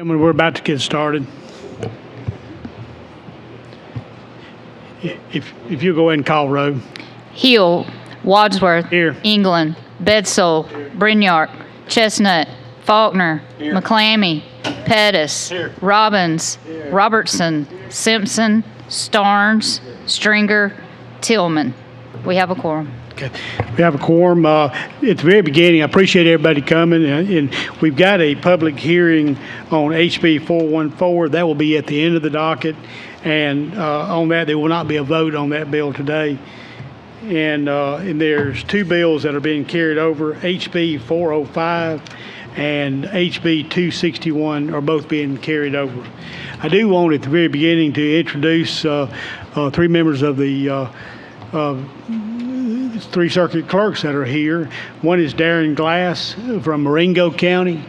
We're about to get started. If you go ahead and call row. Hill, Wadsworth, Here. England, Bedsole, Brignock, Chestnut, Faulkner, McClammy, Pettis, Here. Robbins, Robertson, Simpson, Starnes, Stringer, Tillman. We have a quorum. Okay. We have a quorum. At the very beginning, I appreciate everybody coming, and we've got a public hearing on HB 414. That will be at the end of the docket, and on that, there will not be a vote on that bill today. And there's two bills that are being carried over. HB 405 and HB 261 are both being carried over. I do want at the very beginning to introduce three members of the three circuit clerks that are here. One is Darren Glass from Marengo County.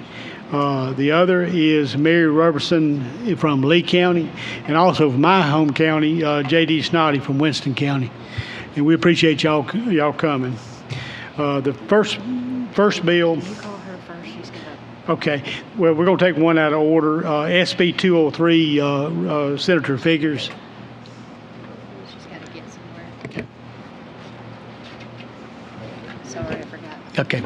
The other is Mary Robertson from Lee County, and also from my home county, J.D. Snoddy from Winston County. And we appreciate y'all coming. The first bill. You call her first. She's gonna. Okay. Well, we're going to take one out of order. SB 203, Senator Figures. She's got to get somewhere. Okay. Sorry, I forgot. Okay.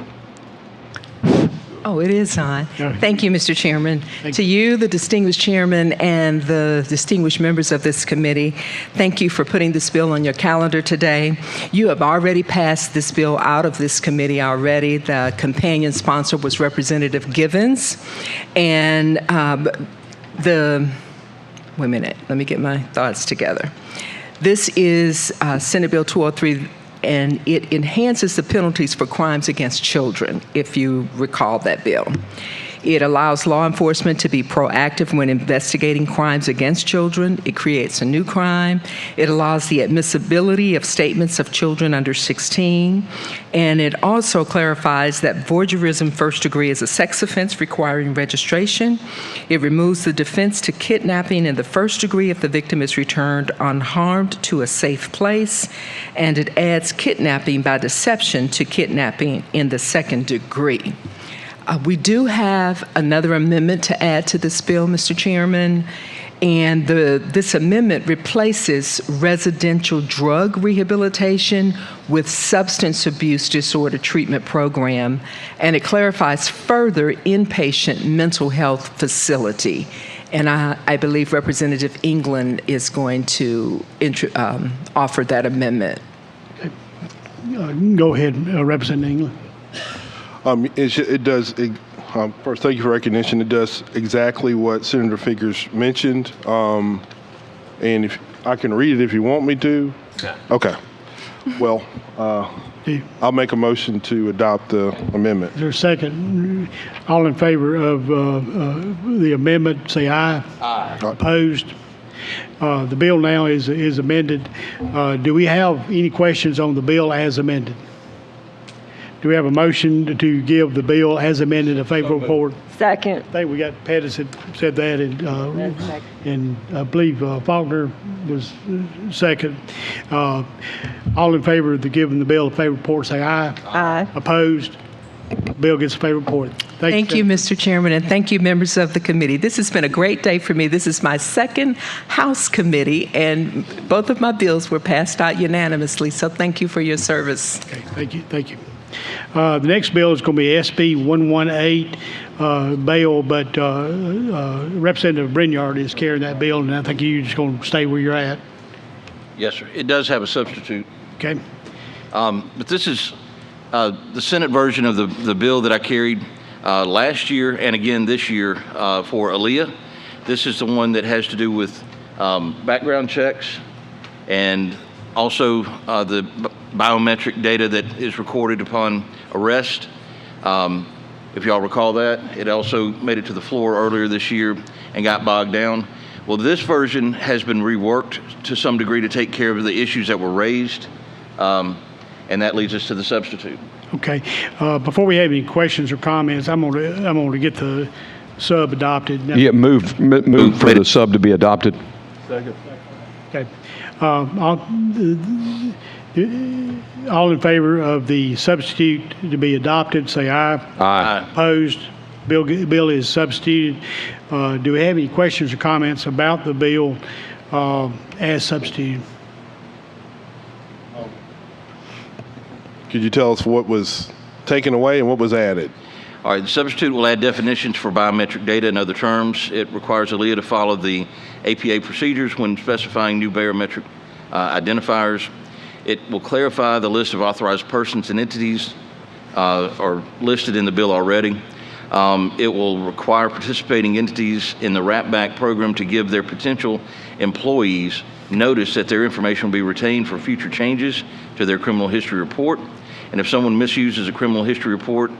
Oh, it is on. Yeah. Thank you, Mr. Chairman. To you, the distinguished chairman, and the distinguished members of this committee, thank you for putting this bill on your calendar today. You have already passed this bill out of this committee already. The companion sponsor was Representative Givens. And wait a minute, let me get my thoughts together. This is Senate Bill 203, and it enhances the penalties for crimes against children, if you recall that bill. It allows law enforcement to be proactive when investigating crimes against children. It creates a new crime. It allows the admissibility of statements of children under 16. And it also clarifies that voyeurism first degree is a sex offense requiring registration. It removes the defense to kidnapping in the first degree if the victim is returned unharmed to a safe place. And it adds kidnapping by deception to kidnapping in the second degree. We do have another amendment to add to this bill, Mr. Chairman, and this amendment replaces residential drug rehabilitation with substance abuse disorder treatment program, and it clarifies further inpatient mental health facility. And I believe Representative England is going to offer that amendment. Go ahead, Representative England. It does. First, thank you for recognition. It does exactly what Senator Figures mentioned, and if I can read it if you want me to. Yeah. Okay. Well, I'll make a motion to adopt the amendment. Is there a second? All in favor of the amendment, say aye. Aye. Opposed? The bill now is amended. Do we have any questions on the bill as amended? Do we have a motion to give the bill as amended a favorable report? Second. I think we got Pettis had said that, and I believe Faulkner was second. All in favor of giving the bill a favorable report, say aye. Aye. Opposed? Bill gets a favorable report. Thank you, Mr. Chairman, and thank you, members of the committee. This has been a great day for me. This is my second House committee, and both of my bills were passed out unanimously, so thank you for your service. Okay, thank you. Thank you. The next bill is going to be SB 118 bail, but Representative Brignock is carrying that bill, and I think you're just going to stay where you're at. Yes, sir. It does have a substitute. Okay. But this is the Senate version of the bill that I carried last year and again this year for Aaliyah. This is the one that has to do with background checks and also the biometric data that is recorded upon arrest. If y'all recall that, it also made it to the floor earlier this year and got bogged down. Well, this version has been reworked to some degree to take care of the issues that were raised, and that leads us to the substitute. Okay. Before we have any questions or comments, I'm going to get the sub adopted. Yeah, move for the sub to be adopted. Second. Okay. All in favor of the substitute to be adopted, say aye. Aye. Opposed? Bill is substituted. Do we have any questions or comments about the bill as substituted? Could you tell us what was taken away and what was added? All right, the substitute will add definitions for biometric data and other terms. It requires ALEA to follow the APA procedures when specifying new biometric identifiers. It will clarify the list of authorized persons and entities are listed in the bill already. It will require participating entities in the wrap-back program to give their potential employees notice that their information will be retained for future changes to their criminal history report. And if someone misuses a criminal history report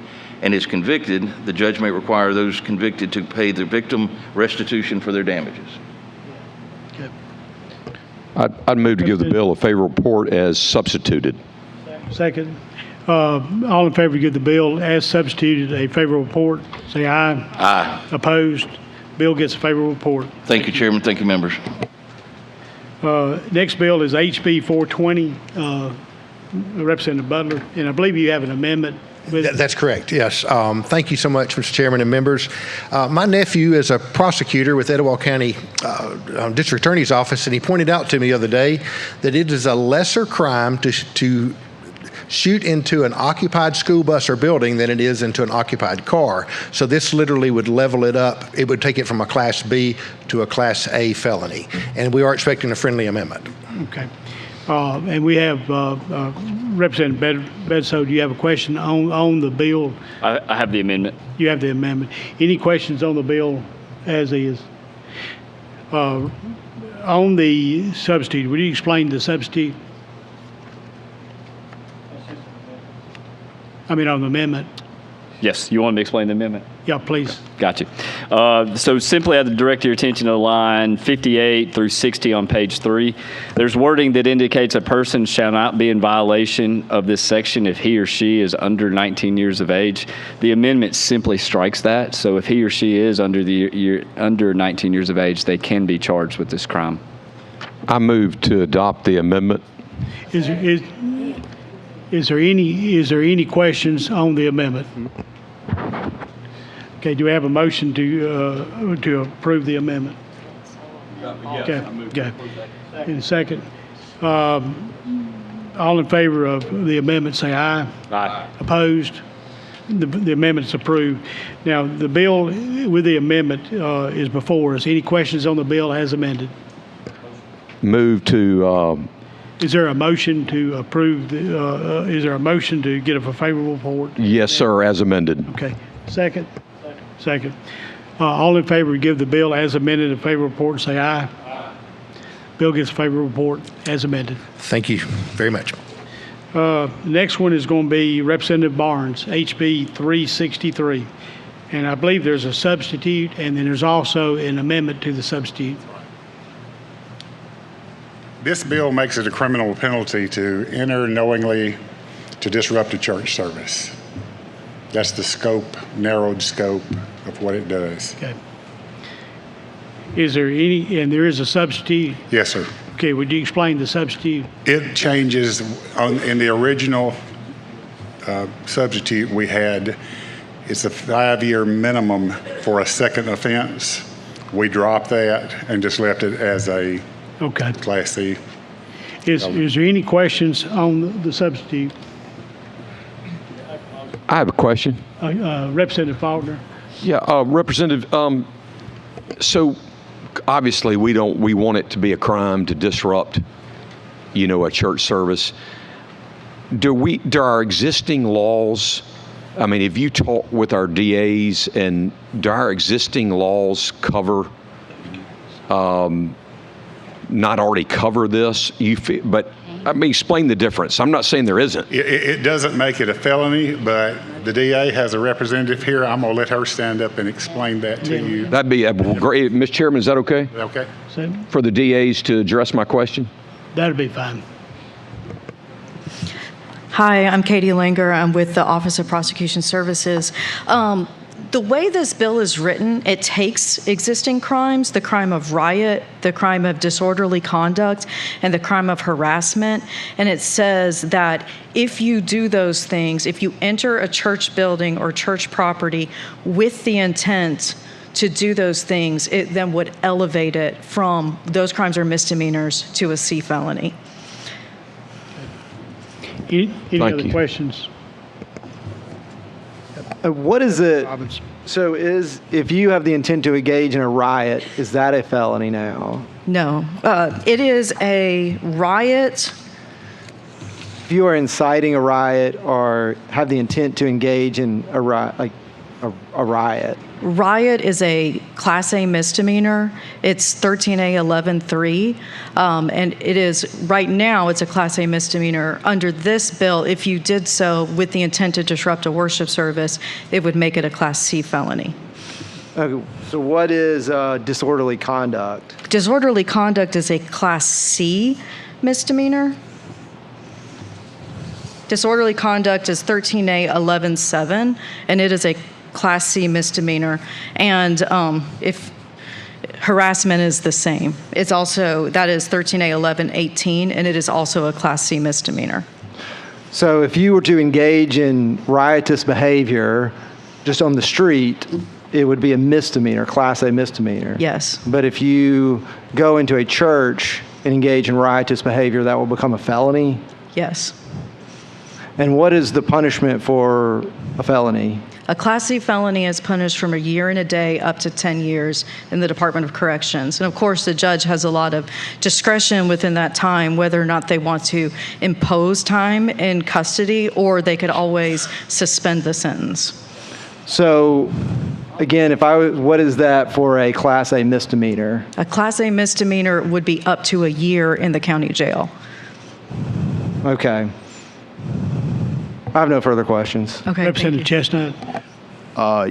and is convicted, the judge may require those convicted to pay the victim restitution for their damages. I'd move to give the bill a favorable report as substituted. Second. All in favor, give the bill as substituted a favorable report. Say aye. Aye. Opposed? Bill gets a favorable report. Thank you, Chairman. Thank you, members. Next bill is HB 420, Representative Butler, and I believe you have an amendment with That's correct, yes. Thank you so much, Mr. Chairman and members. My nephew is a prosecutor with Etowah County District Attorney's Office, and he pointed out to me the other day that it is a lesser crime to shoot into an occupied school bus or building than it is into an occupied car. So this literally would level it up. It would take it from a Class B to a Class A felony. And we are expecting a friendly amendment. Okay. And we have Representative Bedso, do you have a question on the bill? I have the amendment. You have the amendment. Any questions on the bill as is? On the substitute, would you explain the substitute? On the amendment. Yes, you want me to explain the amendment? Yeah, please. Gotcha. So simply I have to direct your attention to line 58 through 60 on page 3. There's wording that indicates a person shall not be in violation of this section if he or she is under 19 years of age. The amendment simply strikes that. So if he or she is under 19 years of age, they can be charged with this crime. I move to adopt the amendment. Is there any questions on the amendment? Okay, do we have a motion to approve the amendment? Okay. In a second. All in favor of the amendment, say aye. Aye. Opposed? The amendment's approved. Now, the bill with the amendment is before us. Any questions on the bill as amended? Move to Is there a motion to approve? Is there a motion to get a favorable report? yes, sir, as amended. Okay. Second? Second. All in favor, give the bill as amended a favorable report and say aye. Aye. Bill gets a favorable report as amended. Thank you very much. Next one is going to be Representative Barnes, HB 363. And I believe there's a substitute and then there's also an amendment to the substitute. This bill makes it a criminal penalty to enter knowingly to disrupt a church service. That's the scope, narrowed scope of what it does. Okay. Is there any, and there is a substitute? Yes, sir. Okay, would you explain the substitute? It changes in the original substitute we had. It's a 5-year minimum for a second offense. We dropped that and just left it as a Okay. Class C. Is there any questions on the substitute? I have a question. Representative Faulkner. Yeah, Representative, so obviously we want it to be a crime to disrupt, a church service. Do our existing laws, if you talk with our DAs, and do our existing laws not already cover this? But explain the difference. I'm not saying there isn't. It doesn't make it a felony, but the DA has a representative here. I'm going to let her stand up and explain that to you. That'd be great. Mr. Chairman, is that okay? Okay. For the DAs to address my question? That'd be fine. Hi, I'm Katie Langer. I'm with the Office of Prosecution Services. The way this bill is written, it takes existing crimes, the crime of riot, the crime of disorderly conduct, and the crime of harassment, and it says that if you do those things, if you enter a church building or church property with the intent to do those things, it then would elevate it from those crimes are misdemeanors to a C felony. Any Thank other you. questions? What is it? Robbins? So if you have the intent to engage in a riot, is that a felony now? No, it is a riot. If you are inciting a riot or have the intent to engage in a riot, like a riot. Riot is a Class A misdemeanor. It's 13A 11.3, and it is, right now, it's a Class A misdemeanor. Under this bill, if you did so with the intent to disrupt a worship service, it would make it a Class C felony. Okay, so what is disorderly conduct? Disorderly conduct is a Class C misdemeanor. Disorderly conduct is 13A 11.7, and it is a Class C misdemeanor. And if harassment is the same, it's also, that is 13A 11.18, and it is also a Class C misdemeanor. So if you were to engage in riotous behavior just on the street, it would be a misdemeanor, Class A misdemeanor. Yes. But if you go into a church and engage in riotous behavior, that will become a felony? Yes. And what is the punishment for a felony? A Class C felony is punished from a year and a day up to 10 years in the Department of Corrections. And of course, the judge has a lot of discretion within that time, whether or not they want to impose time in custody, or they could always suspend the sentence. So, again, what is that for a Class A misdemeanor? A Class A misdemeanor would be up to a year in the county jail. Okay. I have no further questions. Okay, thank you. Representative Chestnut?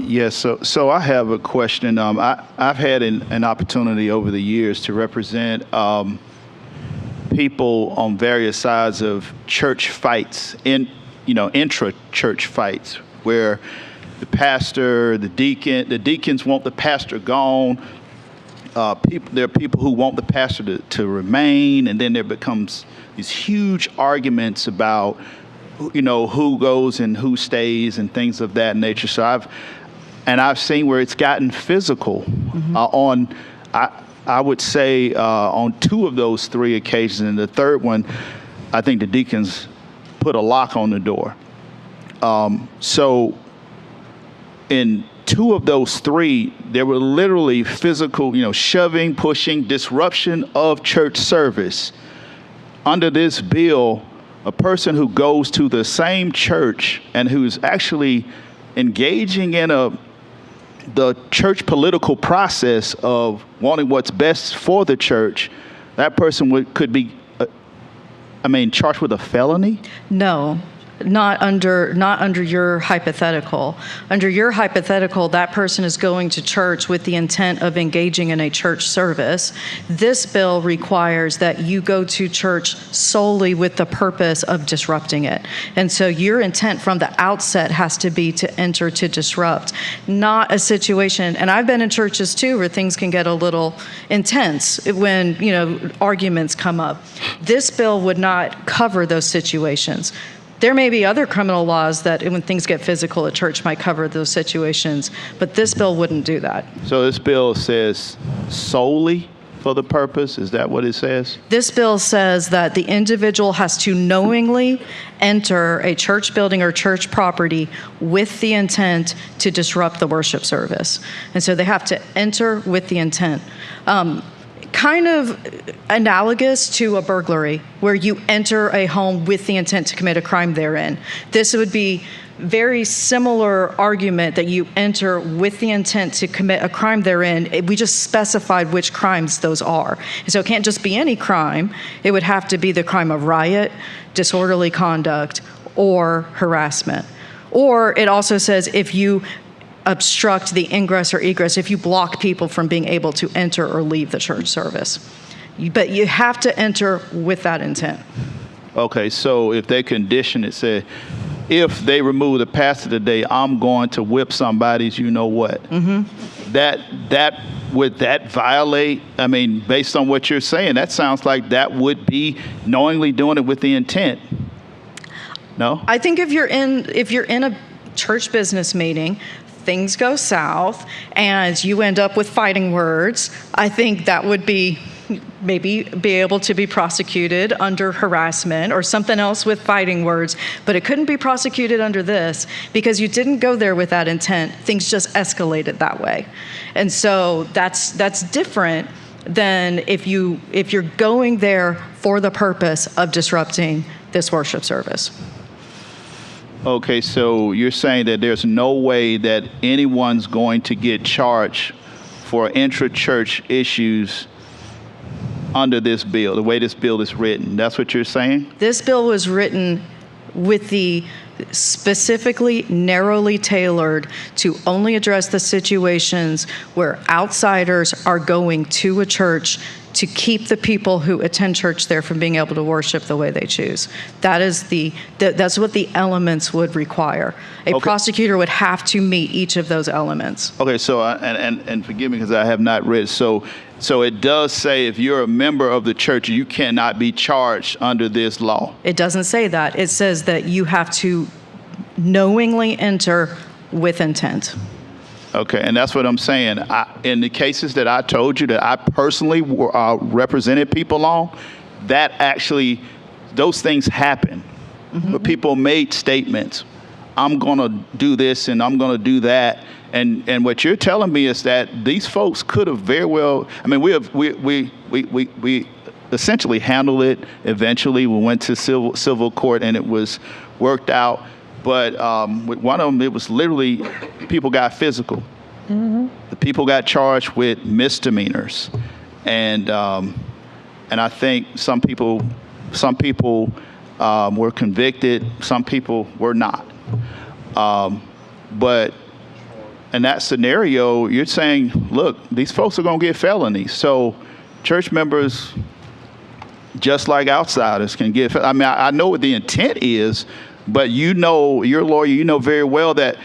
Yes, so I have a question. I've had an opportunity over the years to represent people on various sides of church fights, intra-church fights, where the pastor, the deacons want the pastor gone. There are people who want the pastor to remain, and then there becomes these huge arguments about who goes and who stays and things of that nature. So I've seen where it's gotten physical. I would say on 2 of those 3 occasions, and the third one, I think the deacons put a lock on the door. So in 2 of those 3, there were literally physical, shoving, pushing, disruption of church service. Under this bill, a person who goes to the same church and who's actually engaging in the church political process of wanting what's best for the church, that person could be, charged with a felony? No. Not under your hypothetical. Under your hypothetical, that person is going to church with the intent of engaging in a church service. This bill requires that you go to church solely with the purpose of disrupting it. And so your intent from the outset has to be to enter to disrupt, not a situation. And I've been in churches too where things can get a little intense when, arguments come up. This bill would not cover those situations. There may be other criminal laws that when things get physical at church might cover those situations, but this bill wouldn't do that. So this bill says solely for the purpose? Is that what it says? This bill says that the individual has to knowingly enter a church building or church property with the intent to disrupt the worship service. And so they have to enter with the intent. Kind of analogous to a burglary, where you enter a home with the intent to commit a crime therein. This would be very similar argument that you enter with the intent to commit a crime therein. We just specified which crimes those are. And so it can't just be any crime. It would have to be the crime of riot, disorderly conduct, or harassment. Or it also says if you obstruct the ingress or egress, if you block people from being able to enter or leave the church service. But you have to enter with that intent. Okay, so if they condition it, say if they remove the pastor today, I'm going to whip somebody's you know what. Would that violate, I mean, based on what you're saying, that sounds like that would be knowingly doing it with the intent. No? I think if you're in a church business meeting, things go south and you end up with fighting words, I think that would be maybe be able to be prosecuted under harassment or something else with fighting words, but it couldn't be prosecuted under this because you didn't go there with that intent. Things just escalated that way. And so that's different than if you're going there for the purpose of disrupting this worship service. Okay, so you're saying that there's no way that anyone's going to get charged for intra-church issues under this bill, the way this bill is written. That's what you're saying? This bill was written with the specifically narrowly tailored to only address the situations where outsiders are going to a church to keep the people who attend church there from being able to worship the way they choose. That's what the elements would require. A prosecutor would have to meet each of those elements. Okay, so, and forgive me because I have not read, so it does say if you're a member of the church, you cannot be charged under this law. It doesn't say that. It says that you have to knowingly enter with intent. Okay, and that's what I'm saying. In the cases that I told you that I personally represented people on, that actually, those things happen. But people made statements. I'm going to do this and I'm going to do that. And what you're telling me is that these folks could have very well, I mean, we essentially handled it eventually. We went to civil court and it was worked out. But with one of them, it was literally people got physical. The people got charged with misdemeanors, and I think some people were convicted, some people were not. But in that scenario, you're saying, look, these folks are going to get felonies. So church members, just like outsiders, can get. I mean, I know what the intent is. But you're a lawyer, you know very well that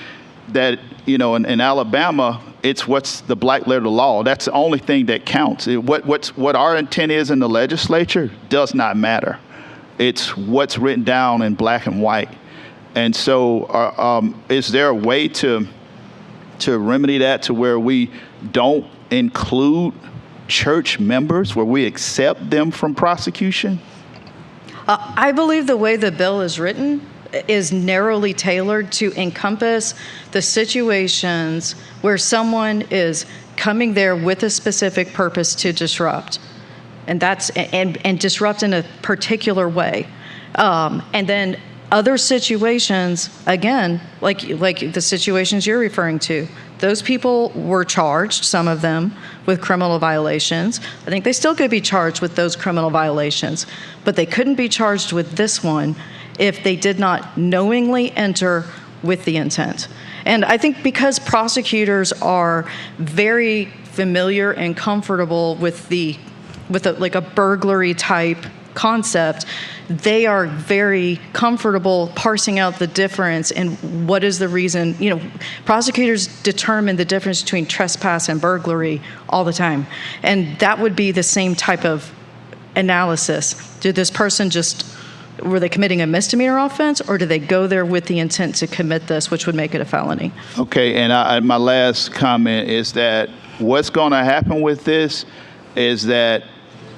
in Alabama, it's what's the black letter law. That's the only thing that counts. What our intent is in the legislature does not matter. It's what's written down in black and white. And so is there a way to remedy that to where we don't include church members, where we accept them from prosecution? I believe the way the bill is written is narrowly tailored to encompass the situations where someone is coming there with a specific purpose to disrupt, and disrupt in a particular way, and then other situations, again, like the situations you're referring to, those people were charged, some of them, with criminal violations. I think they still could be charged with those criminal violations, but they couldn't be charged with this one if they did not knowingly enter with the intent. And I think because prosecutors are very familiar and comfortable with like a burglary type concept, they are very comfortable parsing out the difference and what is the reason. Prosecutors determine the difference between trespass and burglary all the time. And that would be the same type of analysis. Did this person were they committing a misdemeanor offense, or did they go there with the intent to commit this, which would make it a felony? Okay, and my last comment is that what's going to happen with this is that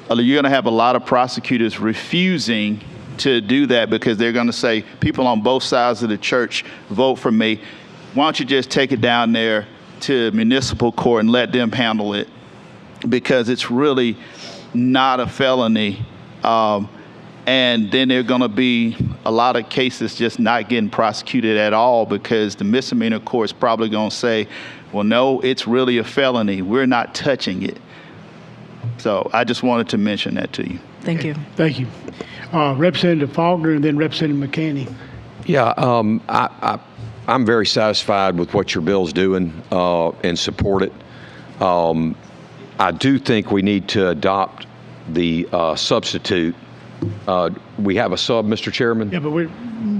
you're going to have a lot of prosecutors refusing to do that because they're going to say, people on both sides of the church vote for me. Why don't you just take it down there to municipal court and let them handle it, because it's really not a felony. And then there are going to be a lot of cases just not getting prosecuted at all because the misdemeanor court's probably going to say, well, no, it's really a felony. We're not touching it. So I just wanted to mention that to you. Thank you. Thank you. Representative Faulkner and then Representative McKinney. Yeah, I'm very satisfied with what your bill's doing and support it. I do think we need to adopt the substitute. We have a sub, Mr. Chairman? Yeah, but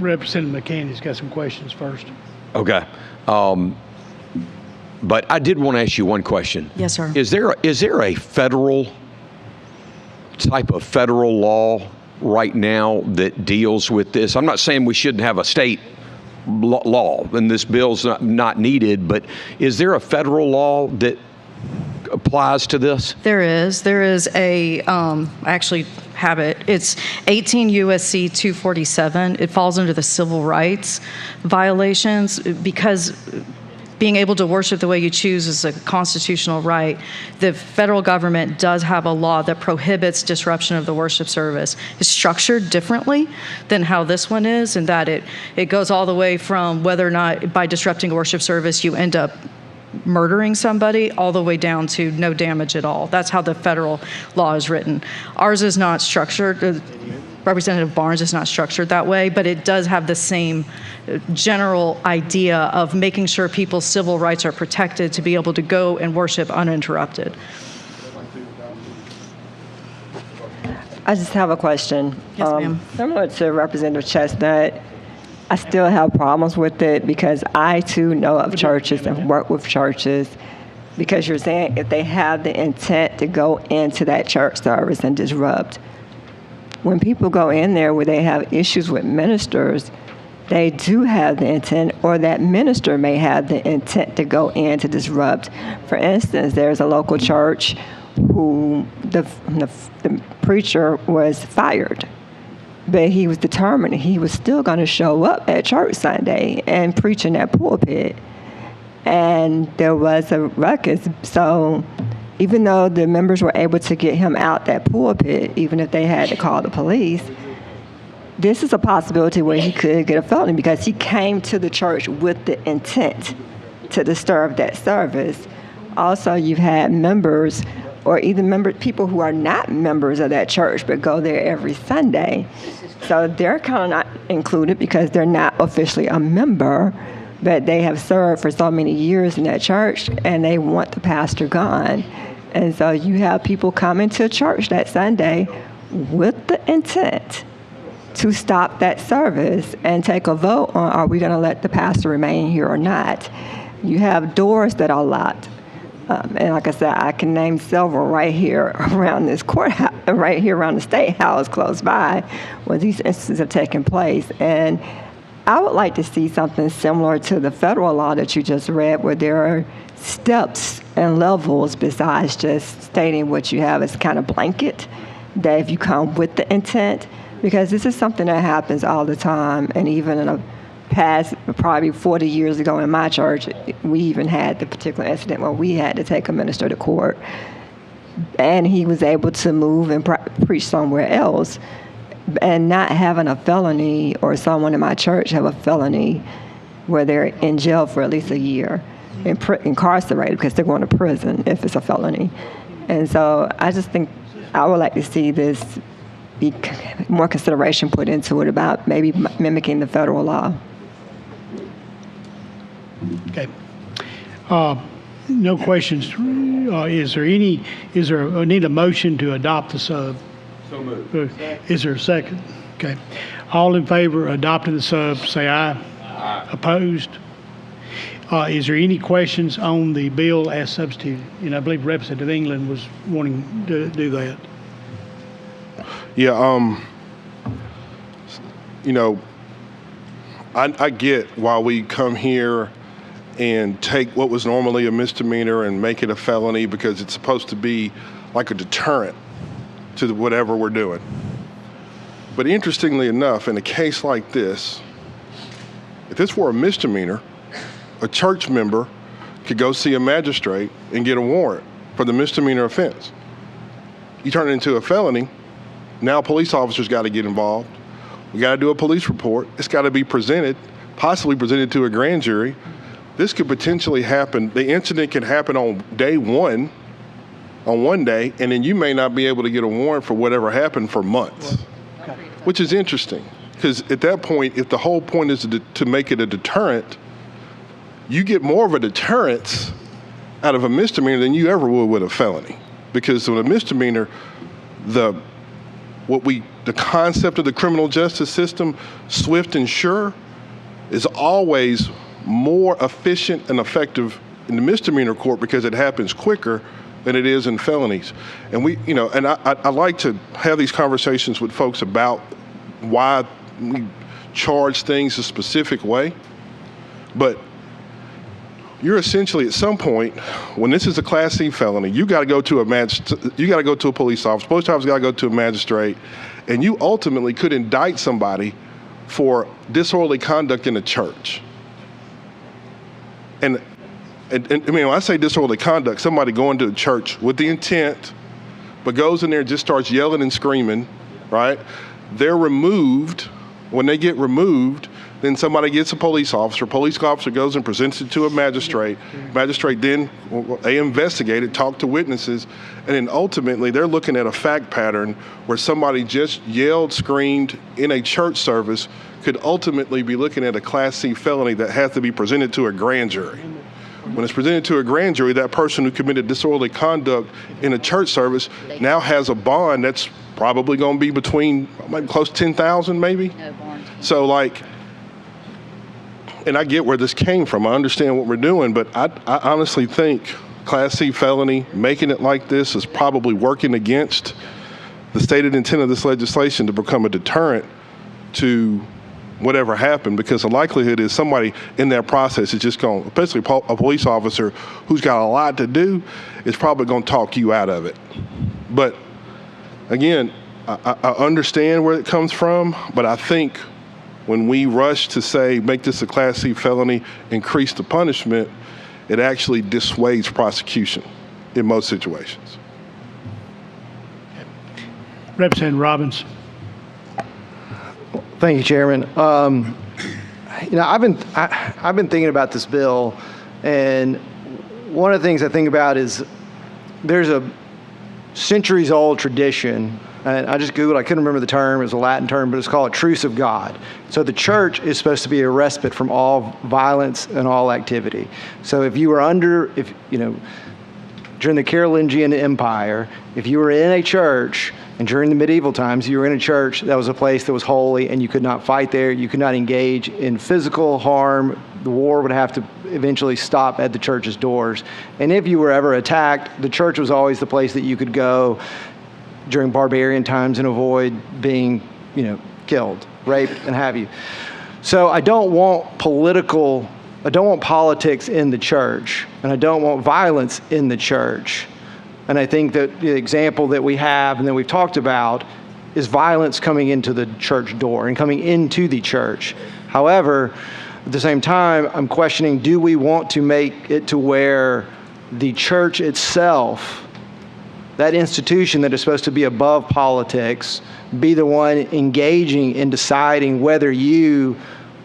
Representative McCandy's got some questions first. Okay. But I did want to ask you one question. Yes, sir. Is there a federal type of federal law right now that deals with this? I'm not saying we shouldn't have a state law, and this bill's not needed, but is there a federal law that applies to this? There is a, I actually have it. It's 18 USC 247. It falls under the civil rights violations because being able to worship the way you choose is a constitutional right. The federal government does have a law that prohibits disruption of the worship service. It's structured differently than how this one is, in that it goes all the way from whether or not by disrupting a worship service you end up murdering somebody, all the way down to no damage at all. That's how the federal law is written. Ours is not structured. Representative Barnes is not structured that way, but it does have the same general idea of making sure people's civil rights are protected to be able to go and worship uninterrupted. I just have a question. Yes, ma'am. Similar to Representative Chestnut, I still have problems with it because I too know of churches and work with churches, because you're saying if they have the intent to go into that church service and disrupt. When people go in there where they have issues with ministers, they do have the intent, or that minister may have the intent to go in to disrupt. For instance, there's a local church who the preacher was fired, but he was determined he was still going to show up at church Sunday and preach in that pulpit. And there was a ruckus. So even though the members were able to get him out that pulpit, even if they had to call the police, this is a possibility where he could get a felony because he came to the church with the intent to disturb that service. Also, you've had members, or even people who are not members of that church but go there every Sunday. So they're kind of not included because they're not officially a member, but they have served for so many years in that church and they want the pastor gone. And so you have people coming to church that Sunday with the intent to stop that service and take a vote on, are we going to let the pastor remain here or not? You have doors that are locked. And like I said, I can name several right here around this courthouse, right here around the State House close by, where these instances have taken place. And I would like to see something similar to the federal law that you just read, where there are steps and levels besides just stating what you have as kind of blanket, that if you come with the intent, because this is something that happens all the time. And even in a past, probably 40 years ago in my church, we even had the particular incident where we had to take a minister to court, and he was able to move and preach somewhere else. And not having a felony, or someone in my church have a felony where they're in jail for at least a year, incarcerated because they're going to prison if it's a felony. And so I just think I would like to see this be more consideration put into it about maybe mimicking the federal law. Okay. No questions. I need a motion to adopt the sub? So moved. Is there a second? Okay. All in favor of adopting the sub, say aye. Aye. Opposed? Is there any questions on the bill as substituted? And I believe Representative England was wanting to do that. Yeah, I get why we come here and take what was normally a misdemeanor and make it a felony, because it's supposed to be like a deterrent to whatever we're doing. But interestingly enough, in a case like this, if this were a misdemeanor, a church member could go see a magistrate and get a warrant for the misdemeanor offense. You turn it into a felony, now police officers got to get involved. We got to do a police report. It's got to be presented, possibly presented to a grand jury. This could potentially happen. The incident can happen on day one, on one day, and then you may not be able to get a warrant for whatever happened for months, which is interesting. Because at that point, if the whole point is to make it a deterrent, you get more of a deterrence out of a misdemeanor than you ever would with a felony. Because with a misdemeanor, the the concept of the criminal justice system, swift and sure, is always more efficient and effective in the misdemeanor court because it happens quicker than it is in felonies. And I like to have these conversations with folks about why we charge things a specific way. But you're essentially, at some point, when this is a Class C felony, you got to go to a police officer. Police officer got to go to a magistrate, and you ultimately could indict somebody for disorderly conduct in a church. And I mean, when I say disorderly conduct, somebody going to a church with the intent, but goes in there and just starts yelling and screaming, right? They're removed. When they get removed, then somebody gets a police officer. Police officer goes and presents it to a magistrate. Magistrate then, they investigate it, talk to witnesses, and then ultimately they're looking at a fact pattern where somebody just yelled, screamed in a church service could ultimately be looking at a Class C felony that has to be presented to a grand jury. When it's presented to a grand jury, that person who committed disorderly conduct in a church service now has a bond that's probably going to be between maybe close to $10,000 maybe. No bond. So and I get where this came from. I understand what we're doing, but I honestly think Class C felony, making it like this, is probably working against the stated intent of this legislation to become a deterrent to whatever happened, because the likelihood is somebody in that process is just going, especially a police officer who's got a lot to do, is probably going to talk you out of it. But again, I understand where it comes from, but I think when we rush to say, make this a Class C felony, increase the punishment, it actually dissuades prosecution in most situations. Representative Robbins. Thank you, Chairman. I've been thinking about this bill, and one of the things I think about is there's a centuries-old tradition, and I just Googled, I couldn't remember the term, it was a Latin term, but it's called truce of God. So the church is supposed to be a respite from all violence and all activity. So if you were during the Carolingian Empire, if you were in a church, and during the medieval times, you were in a church that was a place that was holy, and you could not fight there, you could not engage in physical harm, the war would have to eventually stop at the church's doors. And if you were ever attacked, the church was always the place that you could go during barbarian times and avoid being, killed, raped, and have you. So I don't want politics in the church, and I don't want violence in the church. And I think that the example that we have and that we've talked about is violence coming into the church door and coming into the church. However, at the same time, I'm questioning, do we want to make it to where the church itself, that institution that is supposed to be above politics, be the one engaging in deciding whether you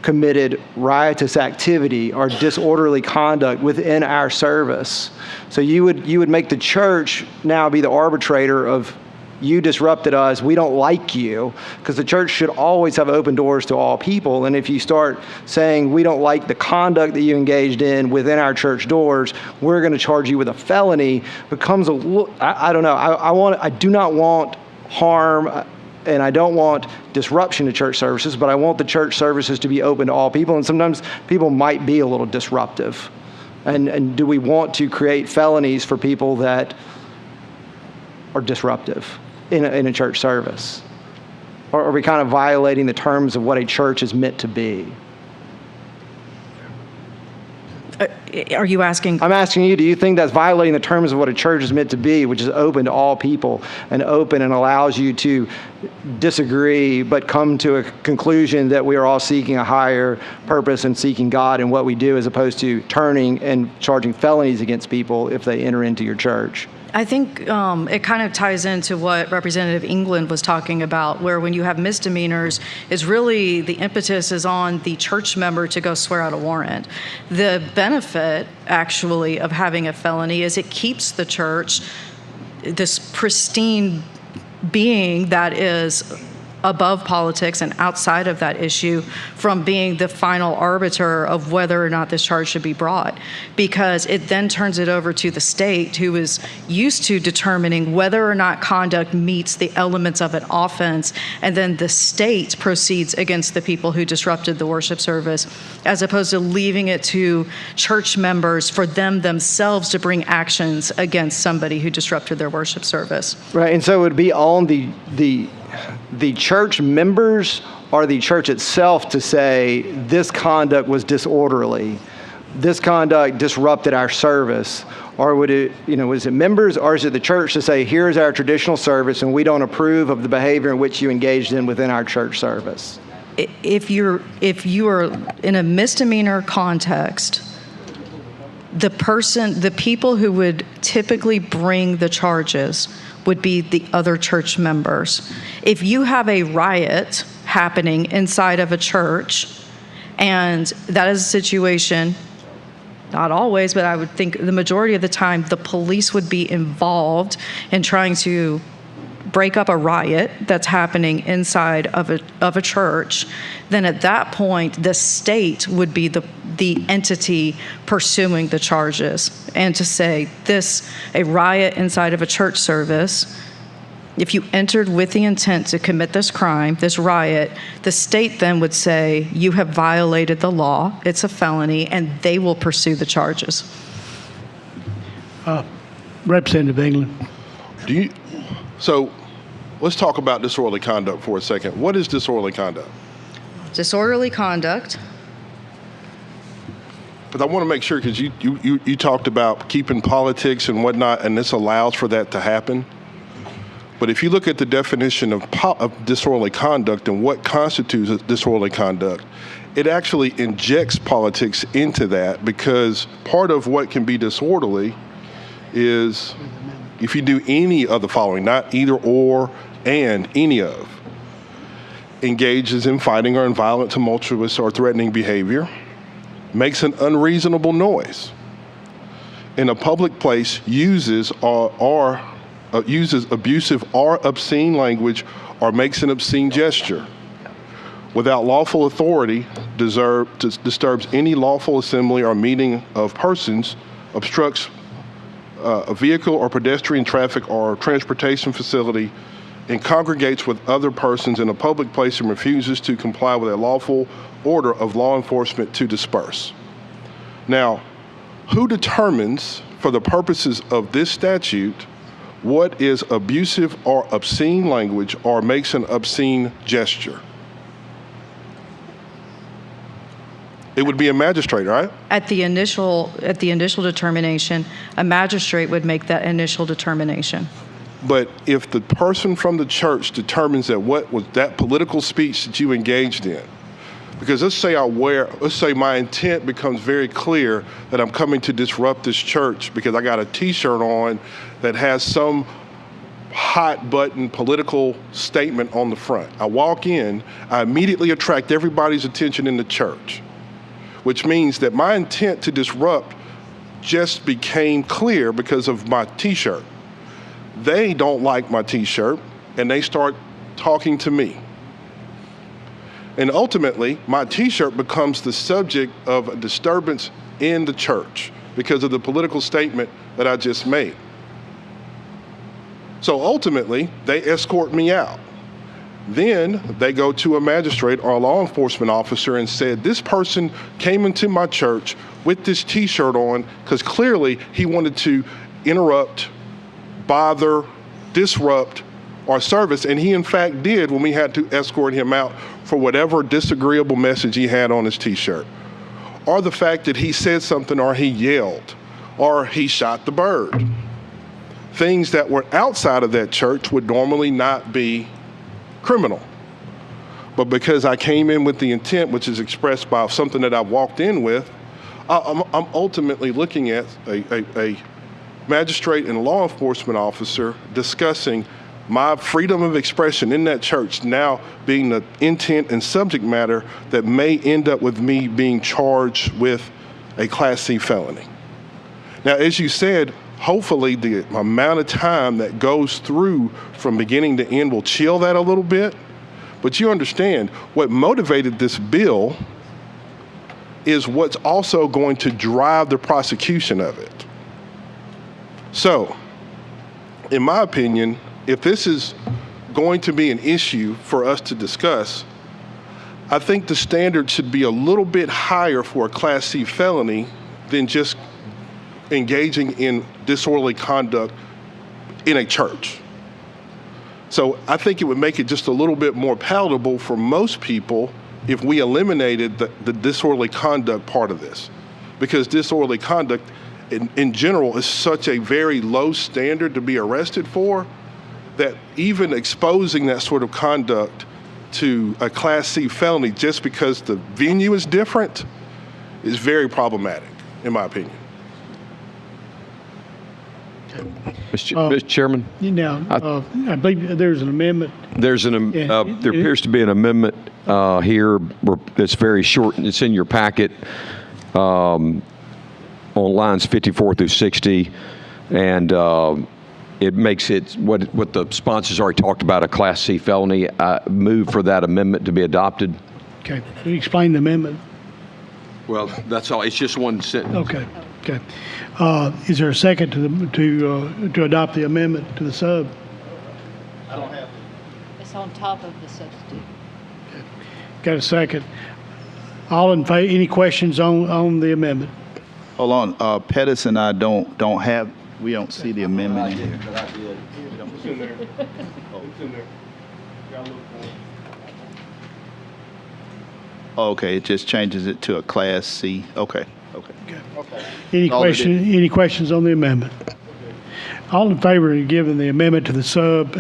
committed riotous activity or disorderly conduct within our service? So you would make the church now be the arbitrator of, you disrupted us, we don't like you, because the church should always have open doors to all people. And if you start saying we don't like the conduct that you engaged in within our church doors, we're going to charge you with a felony, becomes I don't know. I do not want harm, and I don't want disruption to church services, but I want the church services to be open to all people. And sometimes people might be a little disruptive. And do we want to create felonies for people that are disruptive in a church service? Or are we kind of violating the terms of what a church is meant to be? Are you asking? I'm asking you, do you think that's violating the terms of what a church is meant to be, which is open to all people and open and allows you to disagree but come to a conclusion that we are all seeking a higher purpose and seeking God in what we do, as opposed to turning and charging felonies against people if they enter into your church? I think it kind of ties into what Representative England was talking about, where when you have misdemeanors, is really the impetus is on the church member to go swear out a warrant. The benefit, actually, of having a felony is it keeps the church, this pristine being that is above politics and outside of that issue from being the final arbiter of whether or not this charge should be brought, because it then turns it over to the state, who is used to determining whether or not conduct meets the elements of an offense, and then the state proceeds against the people who disrupted the worship service, as opposed to leaving it to church members for them themselves to bring actions against somebody who disrupted their worship service. Right, and so it would be on the church members or the church itself to say this conduct was disorderly, this conduct disrupted our service, or would it, was it members, or is it the church to say here's our traditional service and we don't approve of the behavior in which you engaged in within our church service? If you are in a misdemeanor context, the people who would typically bring the charges would be the other church members. If you have a riot happening inside of a church, and that is a situation, not always, but I would think the majority of the time, the police would be involved in trying to break up a riot that's happening inside of a church, then at that point, the state would be the entity pursuing the charges. And to say a riot inside of a church service, if you entered with the intent to commit this crime, this riot, the state then would say, you have violated the law, it's a felony, and they will pursue the charges. Representative England. So let's talk about disorderly conduct for a second. What is disorderly conduct? Disorderly conduct. Because I want to make sure, because you talked about keeping politics and whatnot, and this allows for that to happen. But if you look at the definition of disorderly conduct and what constitutes disorderly conduct, it actually injects politics into that, because part of what can be disorderly is if you do any of the following, not either or and any of, engages in fighting or in violent, tumultuous, or threatening behavior, makes an unreasonable noise, in a public place uses abusive or obscene language, or makes an obscene gesture, without lawful authority, disturbs any lawful assembly or meeting of persons, obstructs a vehicle or pedestrian traffic or transportation facility, and congregates with other persons in a public place and refuses to comply with a lawful order of law enforcement to disperse. Now, who determines, for the purposes of this statute, what is abusive or obscene language or makes an obscene gesture? It would be a magistrate, right? At the initial determination, a magistrate would make that initial determination. But if the person from the church determines that what was that political speech that you engaged in, because let's say my intent becomes very clear that I'm coming to disrupt this church because I got a t-shirt on that has some hot button political statement on the front. I walk in, I immediately attract everybody's attention in the church, which means that my intent to disrupt just became clear because of my t-shirt. They don't like my t-shirt, and they start talking to me. And ultimately, my t-shirt becomes the subject of a disturbance in the church because of the political statement that I just made. So ultimately, they escort me out. Then they go to a magistrate or a law enforcement officer and said, this person came into my church with this t-shirt on because clearly he wanted to interrupt, bother, disrupt our service, and he in fact did when we had to escort him out for whatever disagreeable message he had on his t-shirt, or the fact that he said something, or he yelled, or he shot the bird. Things that were outside of that church would normally not be criminal. But because I came in with the intent, which is expressed by something that I walked in with, I'm ultimately looking at a magistrate and law enforcement officer discussing my freedom of expression in that church now being the intent and subject matter that may end up with me being charged with a Class C felony. Now, as you said, hopefully the amount of time that goes through from beginning to end will chill that a little bit. But you understand what motivated this bill is what's also going to drive the prosecution of it. So, in my opinion, if this is going to be an issue for us to discuss, I think the standard should be a little bit higher for a Class C felony than just engaging in disorderly conduct in a church. So I think it would make it just a little bit more palatable for most people if we eliminated the disorderly conduct part of this. Because disorderly conduct in general is such a very low standard to be arrested for that even exposing that sort of conduct to a Class C felony just because the venue is different is very problematic, in my opinion. Mr. Chairman? Now, I believe there's an amendment. There appears to be an amendment here that's very short, and it's in your packet on lines 54 through 60, and it makes it what the sponsors already talked about, a Class C felony. I move for that amendment to be adopted. Okay. Can you explain the amendment? Well, that's all. It's just one sentence. Okay. Okay. Is there a second to adopt the amendment to the sub? It's on top of the substitute. Got a second. All in favor? Any questions on the amendment? Hold on, Pettis and I don't see the amendment in here. It's in there. It's in there. Okay, it just changes it to a Class C. Okay. Any All it any questions on the amendment? All in favor of giving the amendment to the sub,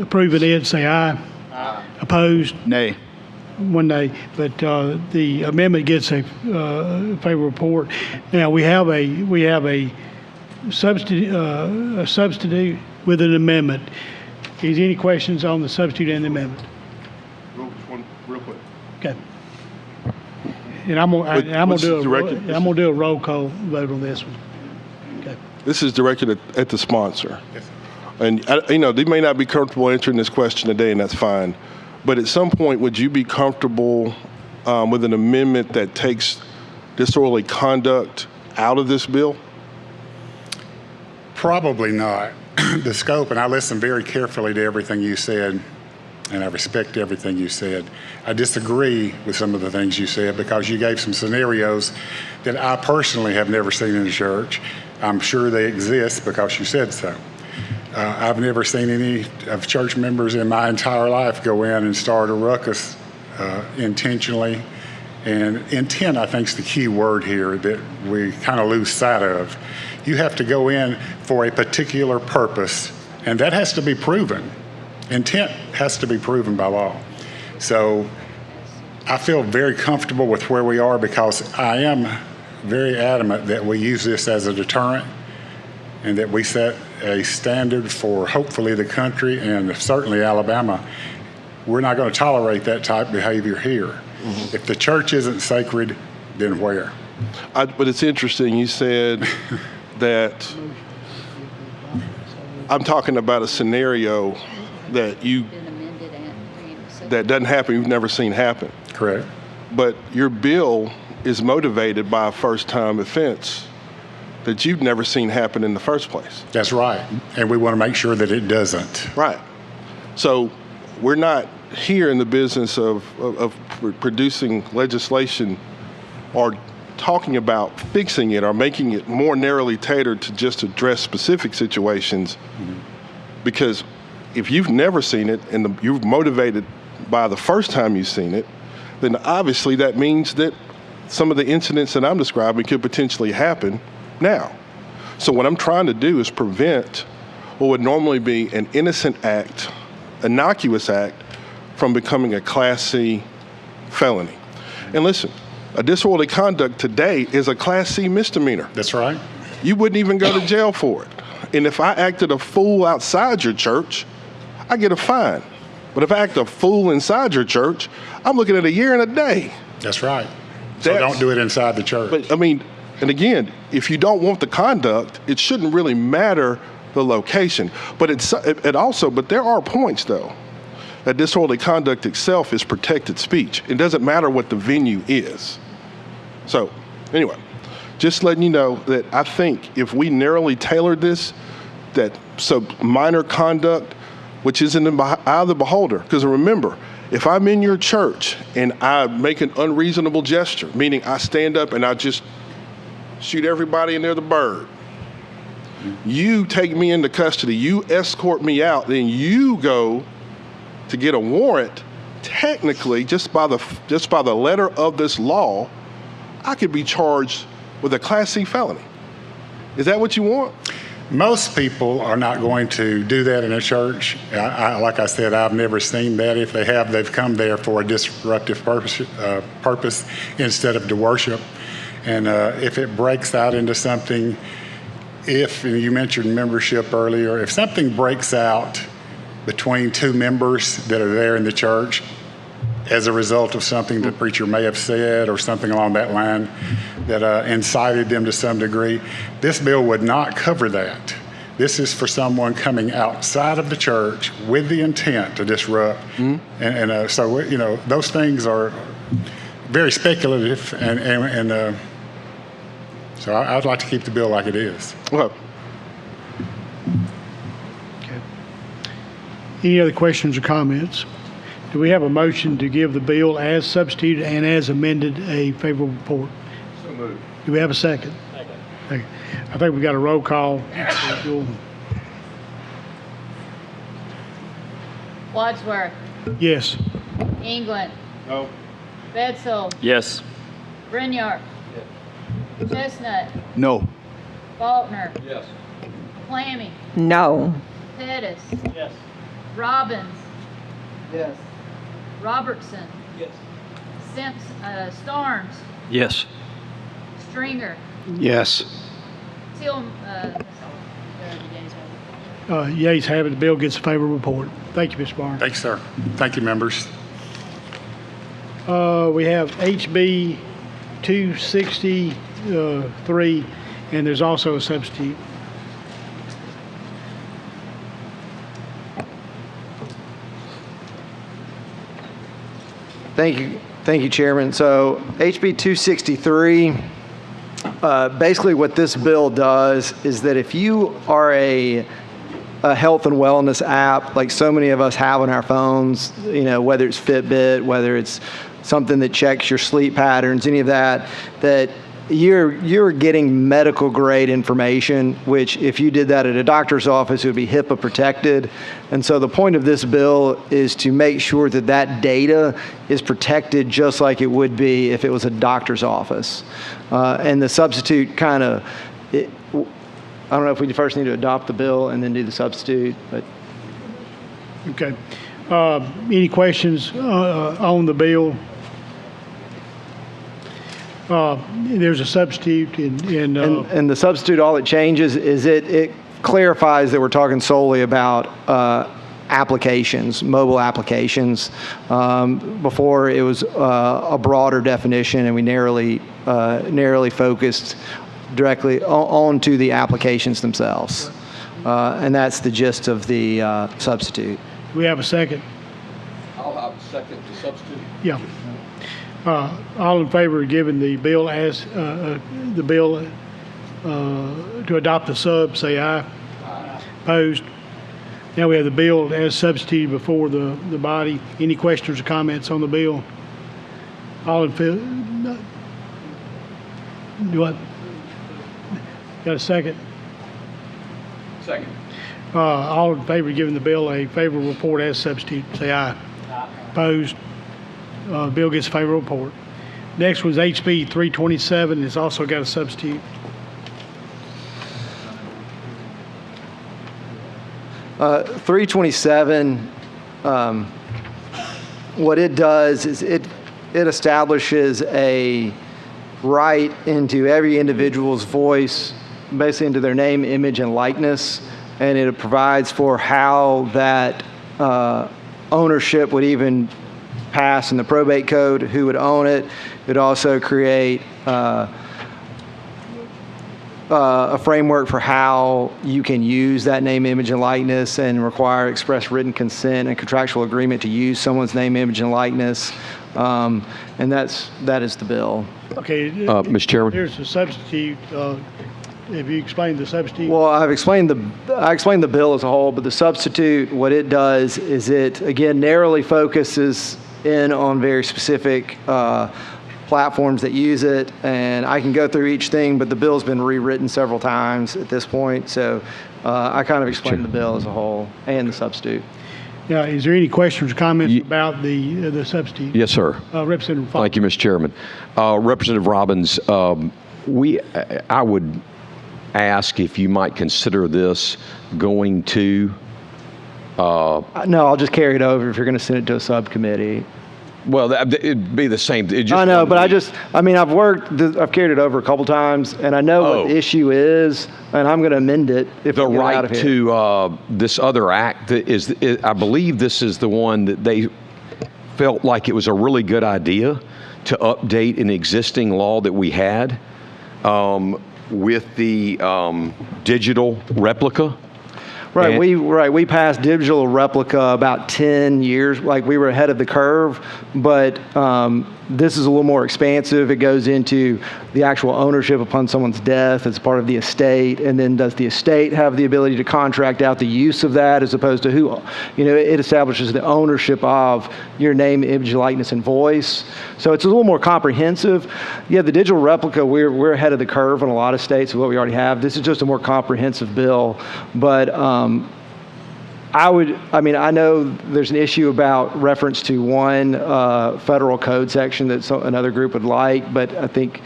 approving it, say aye. Aye. Opposed? Nay. One nay. But the amendment gets a favorable report. Now we have a substitute with an amendment. Is there any questions on the substitute and the amendment? Real quick. Okay. And I'm gonna do a roll call vote on this one. Okay. This is directed at the sponsor. Yes. And, they may not be comfortable answering this question today, and that's fine. But at some point, would you be comfortable with an amendment that takes disorderly conduct out of this bill? Probably not. The scope, and I listened very carefully to everything you said, and I respect everything you said. I disagree with some of the things you said because you gave some scenarios that I personally have never seen in the church. I'm sure they exist because you said so. I've never seen any of church members in my entire life go in and start a ruckus intentionally. And intent, I think, is the key word here that we kind of lose sight of. You have to go in for a particular purpose, and that has to be proven. Intent has to be proven by law. So I feel very comfortable with where we are because I am very adamant that we use this as a deterrent and that we set a standard for hopefully the country and certainly Alabama. We're not going to tolerate that type of behavior here. Mm-hmm. If the church isn't sacred, then where? But it's interesting, you said that I'm talking about a scenario that that doesn't happen, you've never seen happen. Correct. But your bill is motivated by a first-time offense that you've never seen happen in the first place. That's right. And we want to make sure that it doesn't. Right. So we're not here in the business of producing legislation or talking about fixing it or making it more narrowly tailored to just address specific situations. Mm-hmm. Because if you've never seen it and you're motivated by the first time you've seen it, then obviously that means that some of the incidents that I'm describing could potentially happen now. So what I'm trying to do is prevent what would normally be an innocent act, innocuous act, from becoming a Class C felony. And listen, a disorderly conduct today is a Class C misdemeanor. That's right. You wouldn't even go to jail for it. And if I acted a fool outside your church, I get a fine. But if I act a fool inside your church, I'm looking at a year and a day. That's right. So don't do it inside the church. But I mean, and again, if you don't want the conduct, it shouldn't really matter the location. But but there are points though. that disorderly conduct itself is protected speech. It doesn't matter what the venue is. So, anyway, just letting you know that I think if we narrowly tailored this, so minor conduct, which is in the eye of the beholder, because remember, if I'm in your church and I make an unreasonable gesture, meaning I stand up and I just shoot everybody and they're the bird, you take me into custody, you escort me out, then you go to get a warrant. Technically, just by the letter of this law, I could be charged with a Class C felony. Is that what you want? Most people are not going to do that in a church. Like I said, I've never seen that. If they have, they've come there for a disruptive purpose instead of to worship. And if it breaks out into something, and you mentioned membership earlier, if something breaks out between two members that are there in the church as a result of something the preacher may have said or something along that line that incited them to some degree, this bill would not cover that. This is for someone coming outside of the church with the intent to disrupt. So, you know, those things are very speculative, and so I'd like to keep the bill like it is. Well, Okay. Any other questions or comments? Do we have a motion to give the bill as substituted and as amended a favorable report? so moved. Do we have a second? Second. I think we got a roll call. Wadsworth, Yes. England, No. Bedsole, Yes. Brynjar, Chestnut, No. Faulkner, Yes. Clammy, No. Pettis. Yes. Robbins, Yes. Robertson. Yes. Starnes, Yes. Stringer, Yes. Yeas have it. The bill gets a favorable report. Thank you, Ms. Barnes. Thanks, sir. Thank you, members. We have HB 263, and there's also a substitute. Thank you, Chairman. So HB 263, basically what this bill does is that if you are a health and wellness app, like so many of us have on our phones, you know, whether it's Fitbit, whether it's something that checks your sleep patterns, any of that, that you're getting medical grade information, which if you did that at a doctor's office, it would be HIPAA protected. And so the point of this bill is to make sure that that data is protected just like it would be if it was a doctor's office. And the substitute kind of, I don't know if we first need to adopt the bill and then do the substitute, but. Okay. Any questions on the bill? There's a substitute And the substitute, all it changes is it clarifies that we're talking solely about applications, mobile applications. Before it was a broader definition, and we narrowly focused directly onto the applications themselves. And that's the gist of the substitute. we have a second. I'll have a second to substitute. Yeah. All in favor of giving the bill as the bill to adopt the sub, say aye. Aye. Opposed? Now we have the bill as substituted before the body. Any questions or comments on the bill? All in favor? Do what? Got a second? Second. All in favor of giving the bill a favorable report as substitute, say aye. Aye. Opposed? Bill gets a favorable report. Next was HB 327. It's also got a substitute. 327, what it does is it establishes a right into every individual's voice, basically into their name, image, and likeness, and it provides for how that ownership would even pass in the probate code, who would own it. It would also create a framework for how you can use that name, image, and likeness and require express written consent and contractual agreement to use someone's name, image, and likeness. And that is the bill. Okay. Mr. Chairman? There's a substitute. Have you explained the substitute? Well, I explained the bill as a whole, but the substitute, what it does is it, again, narrowly focuses in on very specific platforms that use it, and I can go through each thing, but the bill's been rewritten several times at this point, so I kind of explained the bill as a whole and the substitute. Now, is there any questions or comments about the substitute? Yes, sir. Representative Fox. Thank you, Mr. Chairman. Representative Robbins, I would ask if you might consider this going to... No, I'll just carry it over if you're going to send it to a subcommittee. Well, it'd be the same. I know, but I've carried it over a couple times, and I know what the issue is, and I'm going to amend it if the we get out of right here. to this other act that is, I believe this is the one that they felt like it was a really good idea to update an existing law that we had with the digital replica. Right, we passed digital replica about 10 years, like we were ahead of the curve, but this is a little more expansive. It goes into the actual ownership upon someone's death as part of the estate, and then does the estate have the ability to contract out the use of that as opposed to who, it establishes the ownership of your name, image, likeness, and voice. So it's a little more comprehensive. Yeah, the digital replica, we're ahead of the curve in a lot of states of what we already have. This is just a more comprehensive bill, but I know there's an issue about reference to one federal code section that another group would like, but I think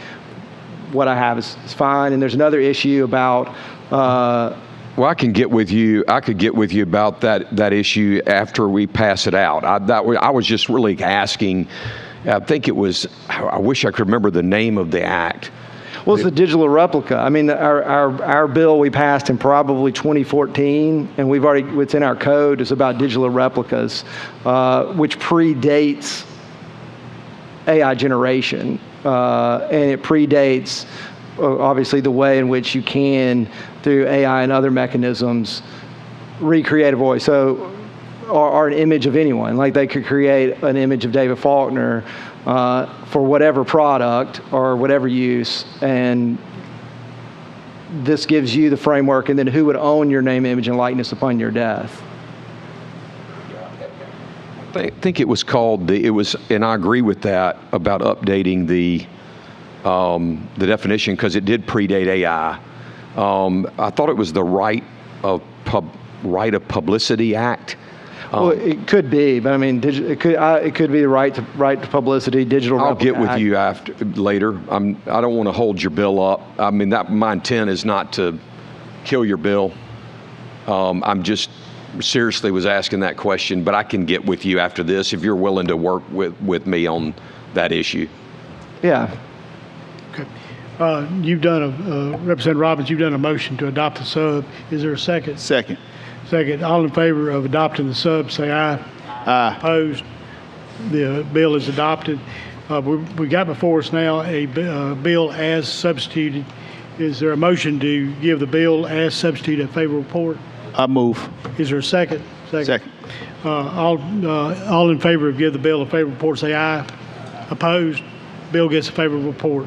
what I have is fine. And there's another issue about... well, I can get with you. I could get with you about that issue after we pass it out. I was just really asking. I think it was... I wish I could remember the name of the act. Well, it's the digital replica. I mean, our bill we passed in probably 2014, and it's in our code, is about digital replicas, which predates AI generation. And it predates, obviously, the way in which you can, through AI and other mechanisms, recreate a voice. So, or an image of anyone. Like they could create an image of David Faulkner for whatever product or whatever use, and this gives you the framework, and then who would own your name, image, and likeness upon your death. I think it was called and I agree with that about updating the definition because it did predate AI. I thought it was the Right of Publicity Act. Well, it could be, but I mean, it could be the right to publicity, digital. I'll get with you later. I don't want to hold your bill up. I mean, my intent is not to kill your bill. I'm just seriously was asking that question, but I can get with you after this if you're willing to work with me on that issue. Yeah. Okay. Representative Robbins, you've done a motion to adopt the sub. Is there a second? Second. Second. All in favor of adopting the sub, say aye. Aye. Opposed? The bill is adopted. We got before us now a bill as substituted. Is there a motion to give the bill as substituted a favorable report? I move. Is there a second? Second. All in favor of give the bill a favorable report, say aye. Opposed? Bill gets a favorable report.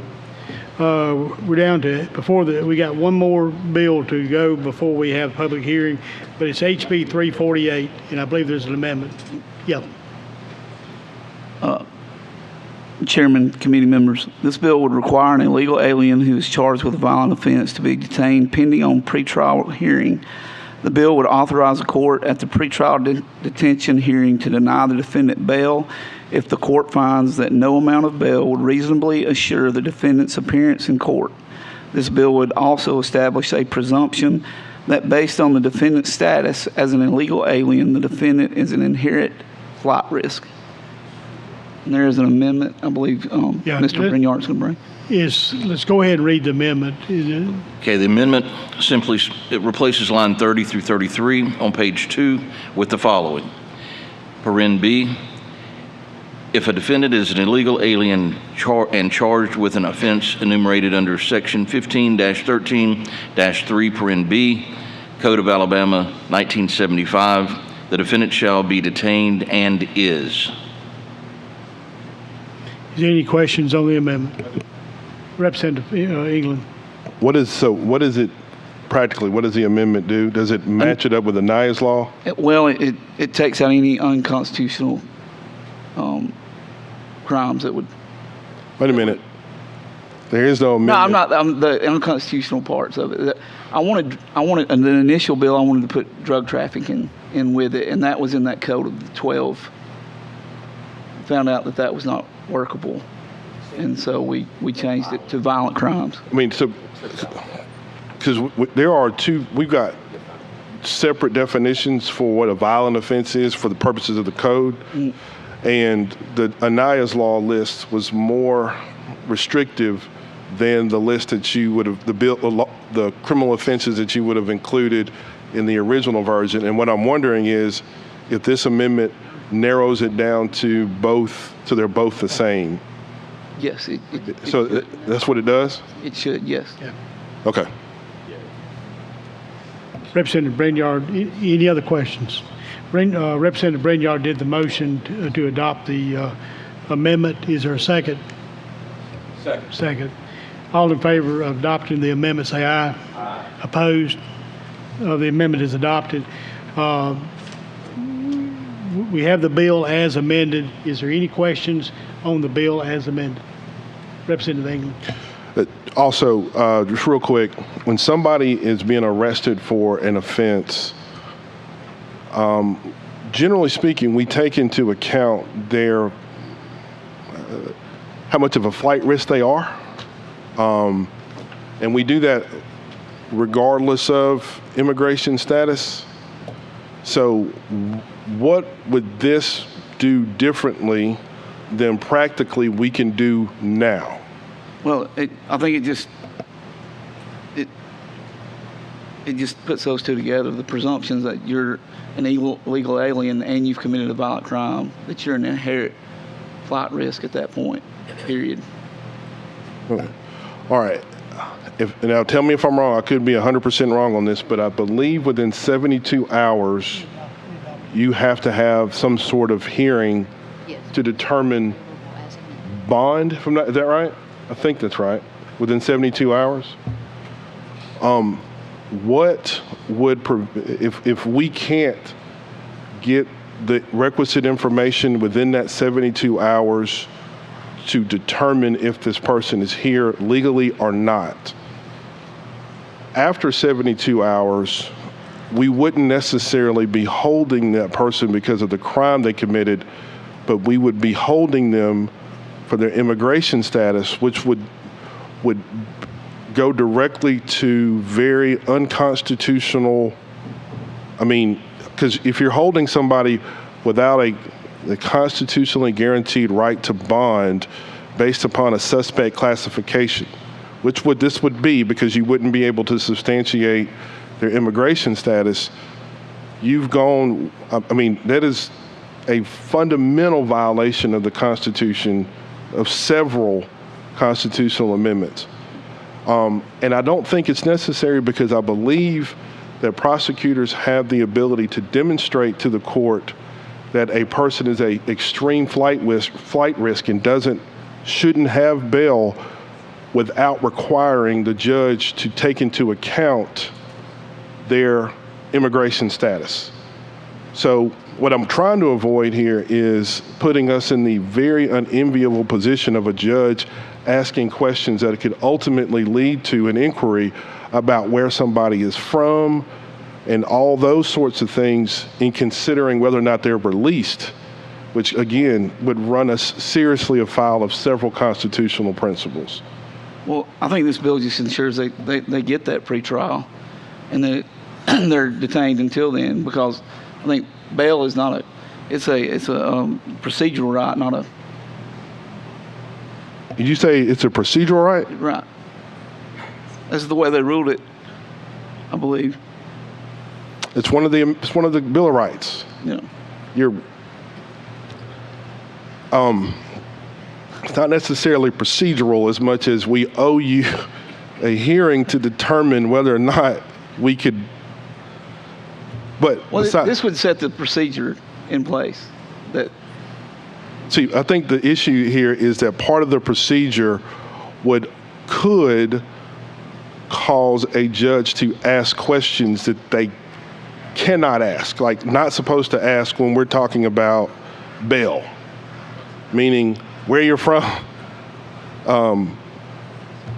We're down to, we got one more bill to go before we have public hearing, but it's HB 348, and I believe there's an amendment. Yeah. Chairman, committee members, this bill would require an illegal alien who is charged with a violent offense to be detained pending on pretrial hearing. The bill would authorize the court at the pretrial detention hearing to deny the defendant bail if the court finds that no amount of bail would reasonably assure the defendant's appearance in court. This bill would also establish a presumption that based on the defendant's status as an illegal alien, the defendant is an inherent flight risk. And there is an amendment, I believe, Mr. Grignard's going to bring. Let's go ahead and read the amendment. Okay, the amendment simply replaces line 30 through 33 on page 2 with the following. Paren B, If a defendant is an illegal alien and charged with an offense enumerated under Section 15-13-3 Code of Alabama 1975, the defendant shall be detained and is. Is there any questions on the amendment? Representative England. What is it practically? What does the amendment do? Does it match it up with the Nias law? Well, it takes out any unconstitutional crimes that would. Wait a minute. There is no amendment. No, I'm not. The unconstitutional parts of it. I wanted in the initial bill. I wanted to put drug trafficking in with it, and that was in that code of the 12. Found out that was not workable, and so we changed it to violent crimes. I mean, so because there are we've got separate definitions for what a violent offense is for the purposes of the code, and the Ania's law list was more restrictive than the list that you would have the criminal offenses that you would have included in the original version. And what I'm wondering is if this amendment narrows it down to both, so they're both the same. Yes. That's what it does? It should, yes. Yeah. Okay. Representative Brainyard, any other questions? Representative Brainyard did the motion to adopt the amendment. Is there a second? Second. Second. All in favor of adopting the amendment, say aye. Aye. Opposed? The amendment is adopted. We have the bill as amended. Is there any questions on the bill as amended? Representative England. Also, just real quick, when somebody is being arrested for an offense, generally speaking, we take into account their how much of a flight risk they are, and we do that regardless of immigration status. So what would this do differently than practically we can do now? Well, I think it just puts those two together, the presumptions that you're an illegal alien and you've committed a violent crime, that you're an inherent flight risk at that point, period. Okay. All right. Now, tell me if I'm wrong. I could be 100% wrong on this, but I believe within 72 hours, you have to have some sort of hearing to determine bond. Is that right? I think that's right. Within 72 hours. What would if we can't get the requisite information within that 72 hours to determine if this person is here legally or not? After 72 hours, we wouldn't necessarily be holding that person because of the crime they committed, but we would be holding them for their immigration status, which would go directly to very unconstitutional. I mean, because if you're holding somebody without a constitutionally guaranteed right to bond based upon a suspect classification, which this would be because you wouldn't be able to substantiate their immigration status, you've gone, I mean, that is a fundamental violation of the Constitution, of several constitutional amendments. And I don't think it's necessary because I believe that prosecutors have the ability to demonstrate to the court that a person is a extreme flight risk and shouldn't have bail without requiring the judge to take into account their immigration status. So what I'm trying to avoid here is putting us in the very unenviable position of a judge asking questions that could ultimately lead to an inquiry about where somebody is from and all those sorts of things in considering whether or not they're released, which again would run us seriously afoul of several constitutional principles. Well, I think this bill just ensures they get that pretrial and they're detained until then, because I think bail is not it's a procedural right, not a. Did you say it's a procedural right? Right. That's the way they ruled it, I believe. It's one of the Bill of Rights. Yeah. it's not necessarily procedural as much as we owe you a hearing to determine whether or not we could. But Well, besides, this would set the procedure in place. That see, I think the issue here is that part of the procedure could cause a judge to ask questions that they cannot ask, like not supposed to ask when we're talking about bail, meaning where you're from.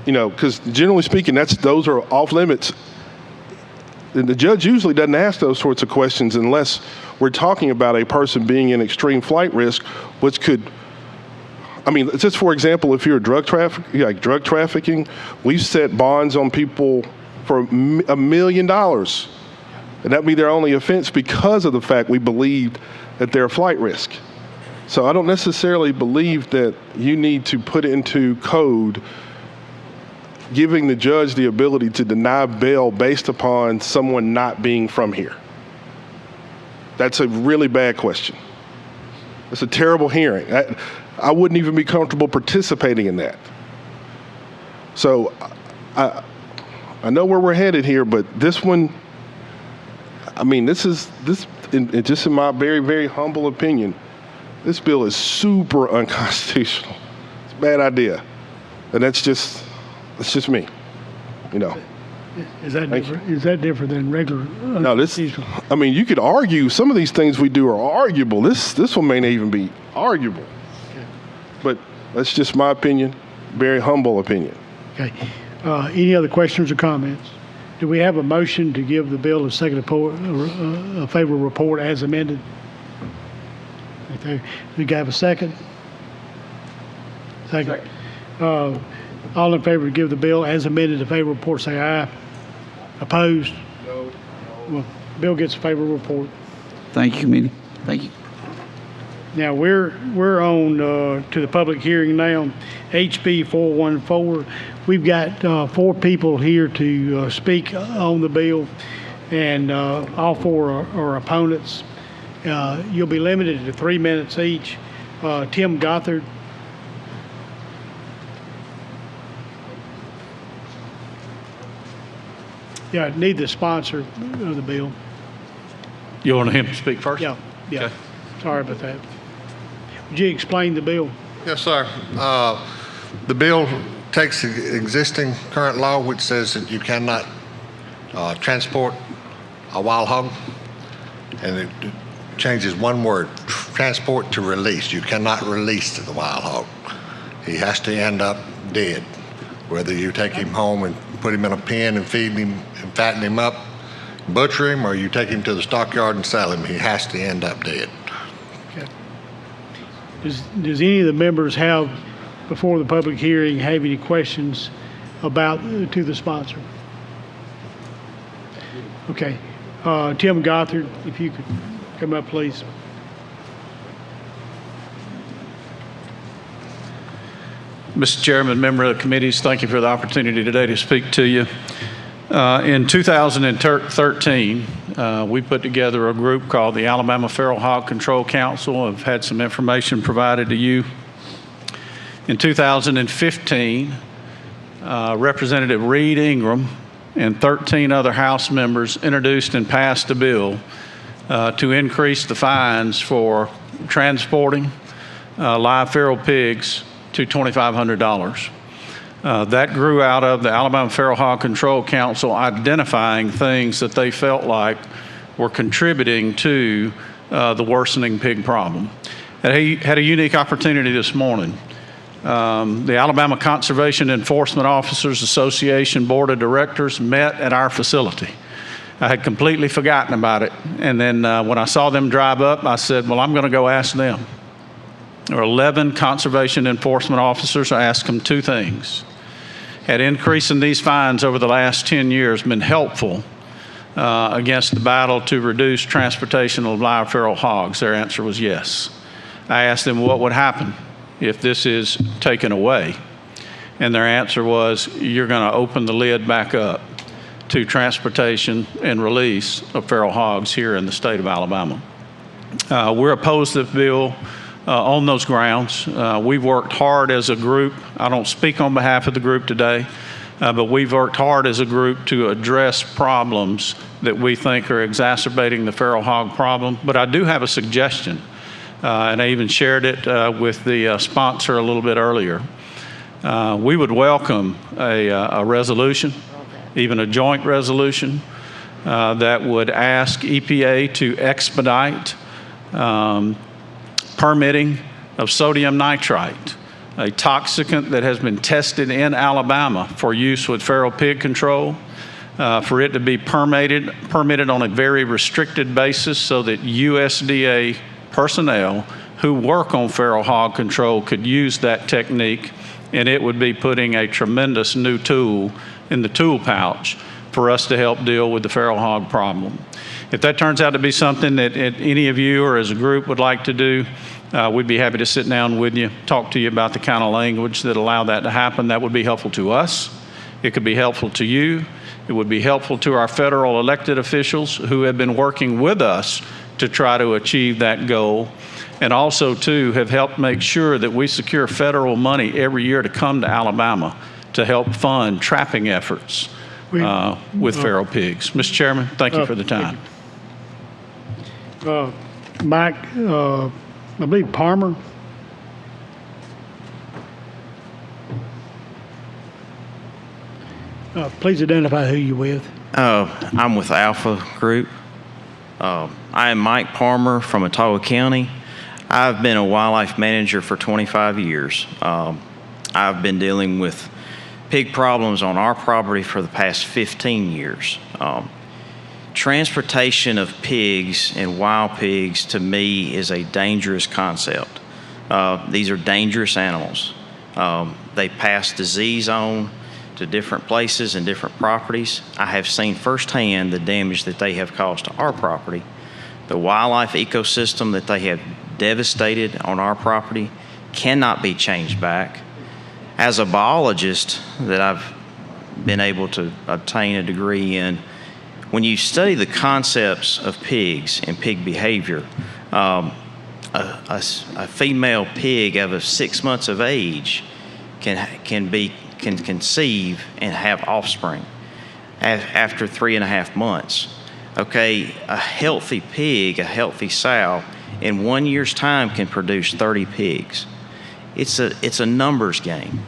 Because generally speaking, those are off limits. And the judge usually doesn't ask those sorts of questions unless we're talking about a person being in extreme flight risk, which could, just for example, if you're drug trafficking, we've set bonds on people for $1 million. And that'd be their only offense because of the fact we believed that they're a flight risk. So I don't necessarily believe that you need to put into code giving the judge the ability to deny bail based upon someone not being from here. That's a really bad question. It's a terrible hearing. I wouldn't even be comfortable participating in that. So I know where we're headed here, but this one, just in my very, very humble opinion, this bill is super unconstitutional. It's a bad idea. And that's just me, Is that different? Is that different than regular? No, you could argue some of these things we do are arguable. This one may not even be arguable. Okay. But that's just my opinion, very humble opinion. Okay. Any other questions or comments? Do we have a motion to give the bill a second report, a favorable report as amended? Okay. We have a second? Second. All in favor to give the bill as amended a favorable report, say aye. Opposed? No. Well, bill gets a favorable report. Thank you, committee. Thank you. Now we're on to the public hearing now. HB 414. We've got 4 people here to speak on the bill, and all 4 are opponents. You'll be limited to 3 minutes each. Tim Gothard. Yeah, I need the sponsor of the bill. You want him to speak first? Yeah. Okay. Sorry about that. Would you explain the bill? Yes, sir. The bill takes the existing current law, which says that you cannot transport a wild hog, and it changes one word, transport to release. You cannot release the wild hog. He has to end up dead. Whether you take him home and put him in a pen and feed him and fatten him up, butcher him, or you take him to the stockyard and sell him, he has to end up dead. Okay. Does any of the members have, before the public hearing, have any questions to the sponsor? Okay. Tim Gothard, if you could come up, please. Mr. Chairman, member of the committees, thank you for the opportunity today to speak to you. In 2013, we put together a group called the Alabama Feral Hog Control Council. I've had some information provided to you. In 2015, Representative Reed Ingram and 13 other House members introduced and passed a bill to increase the fines for transporting live feral pigs to $2,500. That grew out of the Alabama Feral Hog Control Council identifying things that they felt like were contributing to the worsening pig problem. And had a unique opportunity this morning. The Alabama Conservation Enforcement Officers Association Board of Directors met at our facility. I had completely forgotten about it. And then when I saw them drive up, I said, well, I'm going to go ask them. There were 11 conservation enforcement officers. I asked them 2 things. Had increasing these fines over the last 10 years been helpful against the battle to reduce transportation of live feral hogs? Their answer was yes. I asked them what would happen if this is taken away. And their answer was, you're going to open the lid back up to transportation and release of feral hogs here in the state of Alabama. We're opposed to the bill on those grounds. We've worked hard as a group. I don't speak on behalf of the group today, but we've worked hard as a group to address problems that we think are exacerbating the feral hog problem. But I do have a suggestion, and I even shared it with the sponsor a little bit earlier. We would welcome a resolution, even a joint resolution, that would ask EPA to expedite permitting of sodium nitrite, a toxicant that has been tested in Alabama for use with feral pig control, for it to be permitted on a very restricted basis so that USDA personnel who work on feral hog control could use that technique, and it would be putting a tremendous new tool in the tool pouch for us to help deal with the feral hog problem. If that turns out to be something that any of you or as a group would like to do, we'd be happy to sit down with you, talk to you about the kind of language that allow that to happen. That would be helpful to us. It could be helpful to you. It would be helpful to our federal elected officials who have been working with us to try to achieve that goal, and also too have helped make sure that we secure federal money every year to come to Alabama to help fund trapping efforts with feral pigs. Mr. Chairman, thank you for the time. Mike, I believe Palmer. Please identify who you're with. I'm with Alpha Group. I am Mike Palmer from Ottawa County. I've been a wildlife manager for 25 years. I've been dealing with pig problems on our property for the past 15 years. Transportation of pigs and wild pigs to me is a dangerous concept. These are dangerous animals. They pass disease on to different places and different properties. I have seen firsthand the damage that they have caused to our property. The wildlife ecosystem that they have devastated on our property cannot be changed back. As a biologist that I've been able to obtain a degree in, when you study the concepts of pigs and pig behavior, a female pig of 6 months of age can conceive and have offspring after 3.5 months. Okay, a healthy pig, a healthy sow, in 1 year's time can produce 30 pigs. It's a numbers game.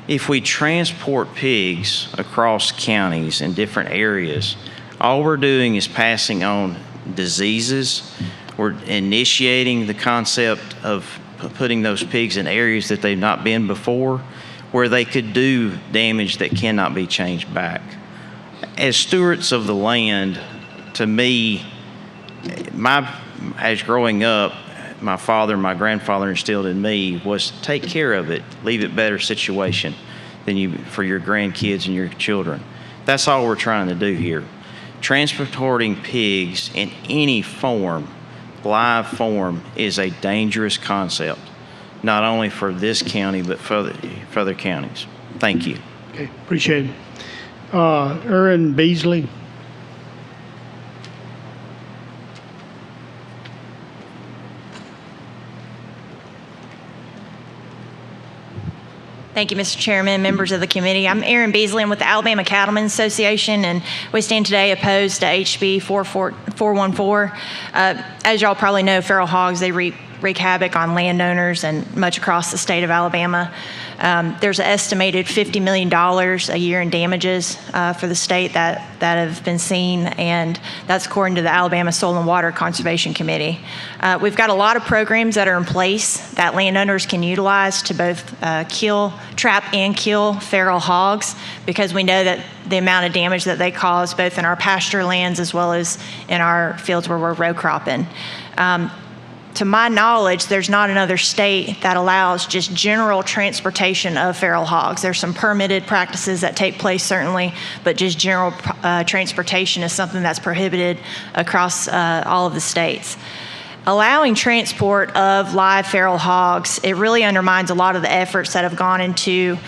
If we transport pigs across counties in different areas, all we're doing is passing on diseases. We're initiating the concept of putting those pigs in areas that they've not been before, where they could do damage that cannot be changed back. As stewards of the land, to me, as growing up, my father and my grandfather instilled in me was take care of it, leave it better situation than for your grandkids and your children. That's all we're trying to do here. Transporting pigs in any form, live form, is a dangerous concept, not only for this county, but for other counties. Thank you. Okay, appreciate it. Aaron Beasley. Thank you, Mr. Chairman, members of the committee. I'm Erin Beasley. I'm with the Alabama Cattlemen's Association, and we stand today opposed to HB 414. As y'all probably know, feral hogs, they wreak havoc on landowners and much across the state of Alabama. There's an estimated $50 million a year in damages for the state that have been seen, and that's according to the Alabama Soil and Water Conservation Committee. We've got a lot of programs that are in place that landowners can utilize to both trap and kill feral hogs, because we know that the amount of damage that they cause both in our pasture lands as well as in our fields where we're row cropping. To my knowledge, there's not another state that allows just general transportation of feral hogs. There's some permitted practices that take place, certainly, but just general transportation is something that's prohibited across all of the states. allowing transport of live feral hogs, it really undermines a lot of the efforts that have gone into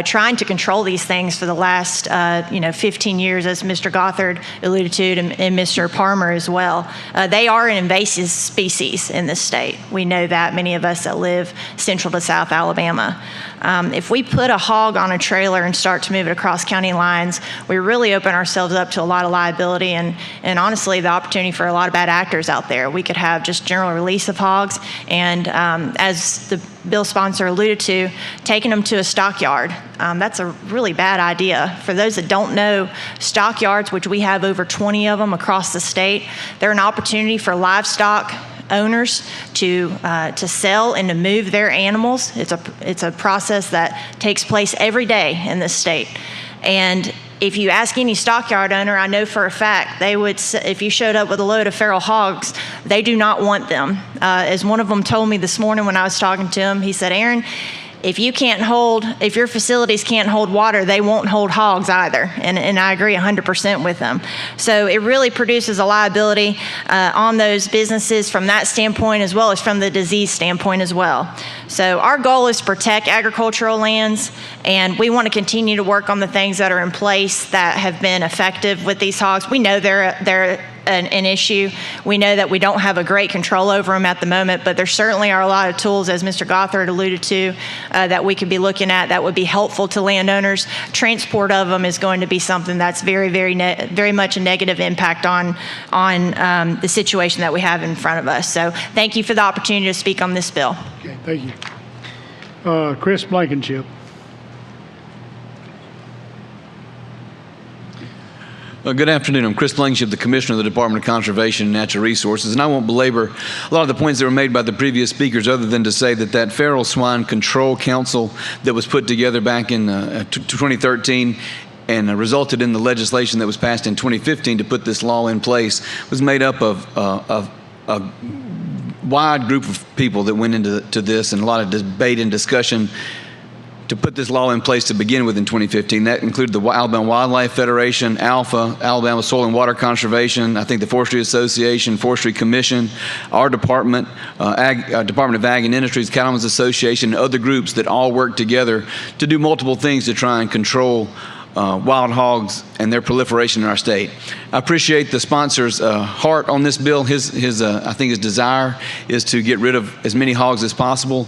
trying to control these things for the last 15 years, as Mr. Gothard alluded to, and Mr. Palmer as well. They are an invasive species in this state. We know that, many of us that live central to South Alabama. If we put a hog on a trailer and start to move it across county lines, we really open ourselves up to a lot of liability and honestly the opportunity for a lot of bad actors out there. We could have just general release of hogs and as the bill sponsor alluded to, taking them to a stockyard. That's a really bad idea. For those that don't know, stockyards, which we have over 20 of them across the state, they're an opportunity for livestock owners to sell and to move their animals. It's a process that takes place every day in this state. And if you ask any stockyard owner, I know for a fact, they would, if you showed up with a load of feral hogs, they do not want them. As one of them told me this morning when I was talking to him, he said, Aaron, if your facilities can't hold water, they won't hold hogs either. And I agree 100% with them. So it really produces a liability on those businesses from that standpoint, as well as from the disease standpoint as well. So our goal is to protect agricultural lands, and we want to continue to work on the things that are in place that have been effective with these hogs. We know they're an issue. We know that we don't have a great control over them at the moment, but there certainly are a lot of tools, as Mr. Gothard alluded to, that we could be looking at that would be helpful to landowners. Transport of them is going to be something that's very, very much a negative impact on the situation that we have in front of us. So thank you for the opportunity to speak on this bill. Okay, thank you. Chris Blankenship. Good afternoon. I'm Chris Blankenship, the Commissioner of the Department of Conservation and Natural Resources, and I won't belabor a lot of the points that were made by the previous speakers other than to say that Feral Swine Control Council that was put together back in 2013 and resulted in the legislation that was passed in 2015 to put this law in place was made up of a wide group of people that went into this and a lot of debate and discussion to put this law in place to begin with in 2015. That included the Alabama Wildlife Federation, ALPHA, Alabama Soil and Water Conservation, I think the Forestry Association, Forestry Commission, our department, Department of Ag and Industries, Cattlemen's Association, and other groups that all work together to do multiple things to try and control wild hogs and their proliferation in our state. I appreciate the sponsor's heart on this bill. I think his desire is to get rid of as many hogs as possible,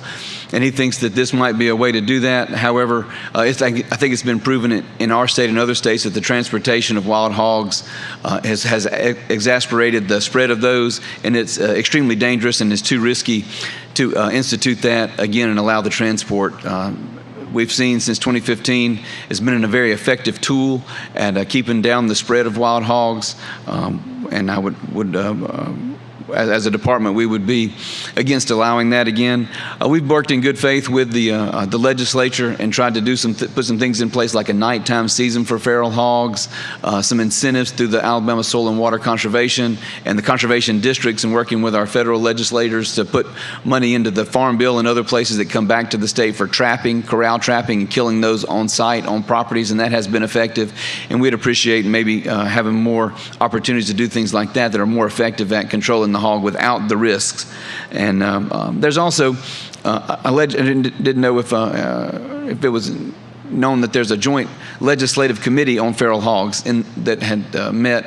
and he thinks that this might be a way to do that. However, I think it's been proven in our state and other states that the transportation of wild hogs has exasperated the spread of those, and it's extremely dangerous and it's too risky to institute that again and allow the transport. We've seen since 2015 has been a very effective tool at keeping down the spread of wild hogs, and I would as a department, we would be against allowing that again. We've worked in good faith with the legislature and tried to do put some things in place like a nighttime season for feral hogs, some incentives through the Alabama Soil and Water Conservation and the conservation districts, and working with our federal legislators to put money into the Farm Bill and other places that come back to the state for trapping, corral trapping, and killing those on site, on properties, and that has been effective. And we'd appreciate maybe having more opportunities to do things like that are more effective at controlling the hog without the risks. And there's also, I didn't know if it was known that there's a joint legislative committee on feral hogs that had met,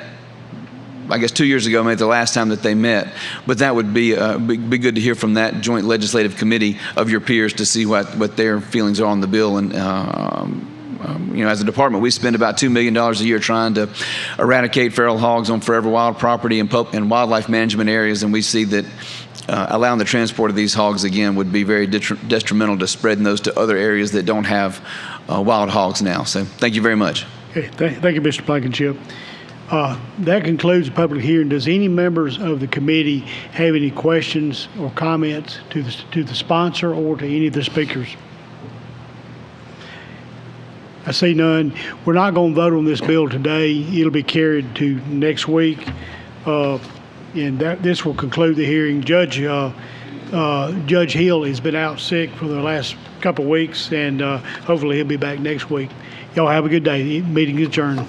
I guess 2 years ago, maybe the last time that they met. But that would be good to hear from that joint legislative committee of your peers to see what their feelings are on the bill. And as a department, we spend about $2 million a year trying to eradicate feral hogs on forever wild property and wildlife management areas, and we see that allowing the transport of these hogs again would be very detrimental to spreading those to other areas that don't have wild hogs now. So thank you very much. Okay, thank you, Mr. Blankenship. That concludes the public hearing. Does any members of the committee have any questions or comments to the sponsor or to any of the speakers? I see none. We're not going to vote on this bill today. It'll be carried to next week, and this will conclude the hearing. Judge Hill has been out sick for the last couple of weeks, and hopefully he'll be back next week. Y'all have a good day. The meeting is adjourned.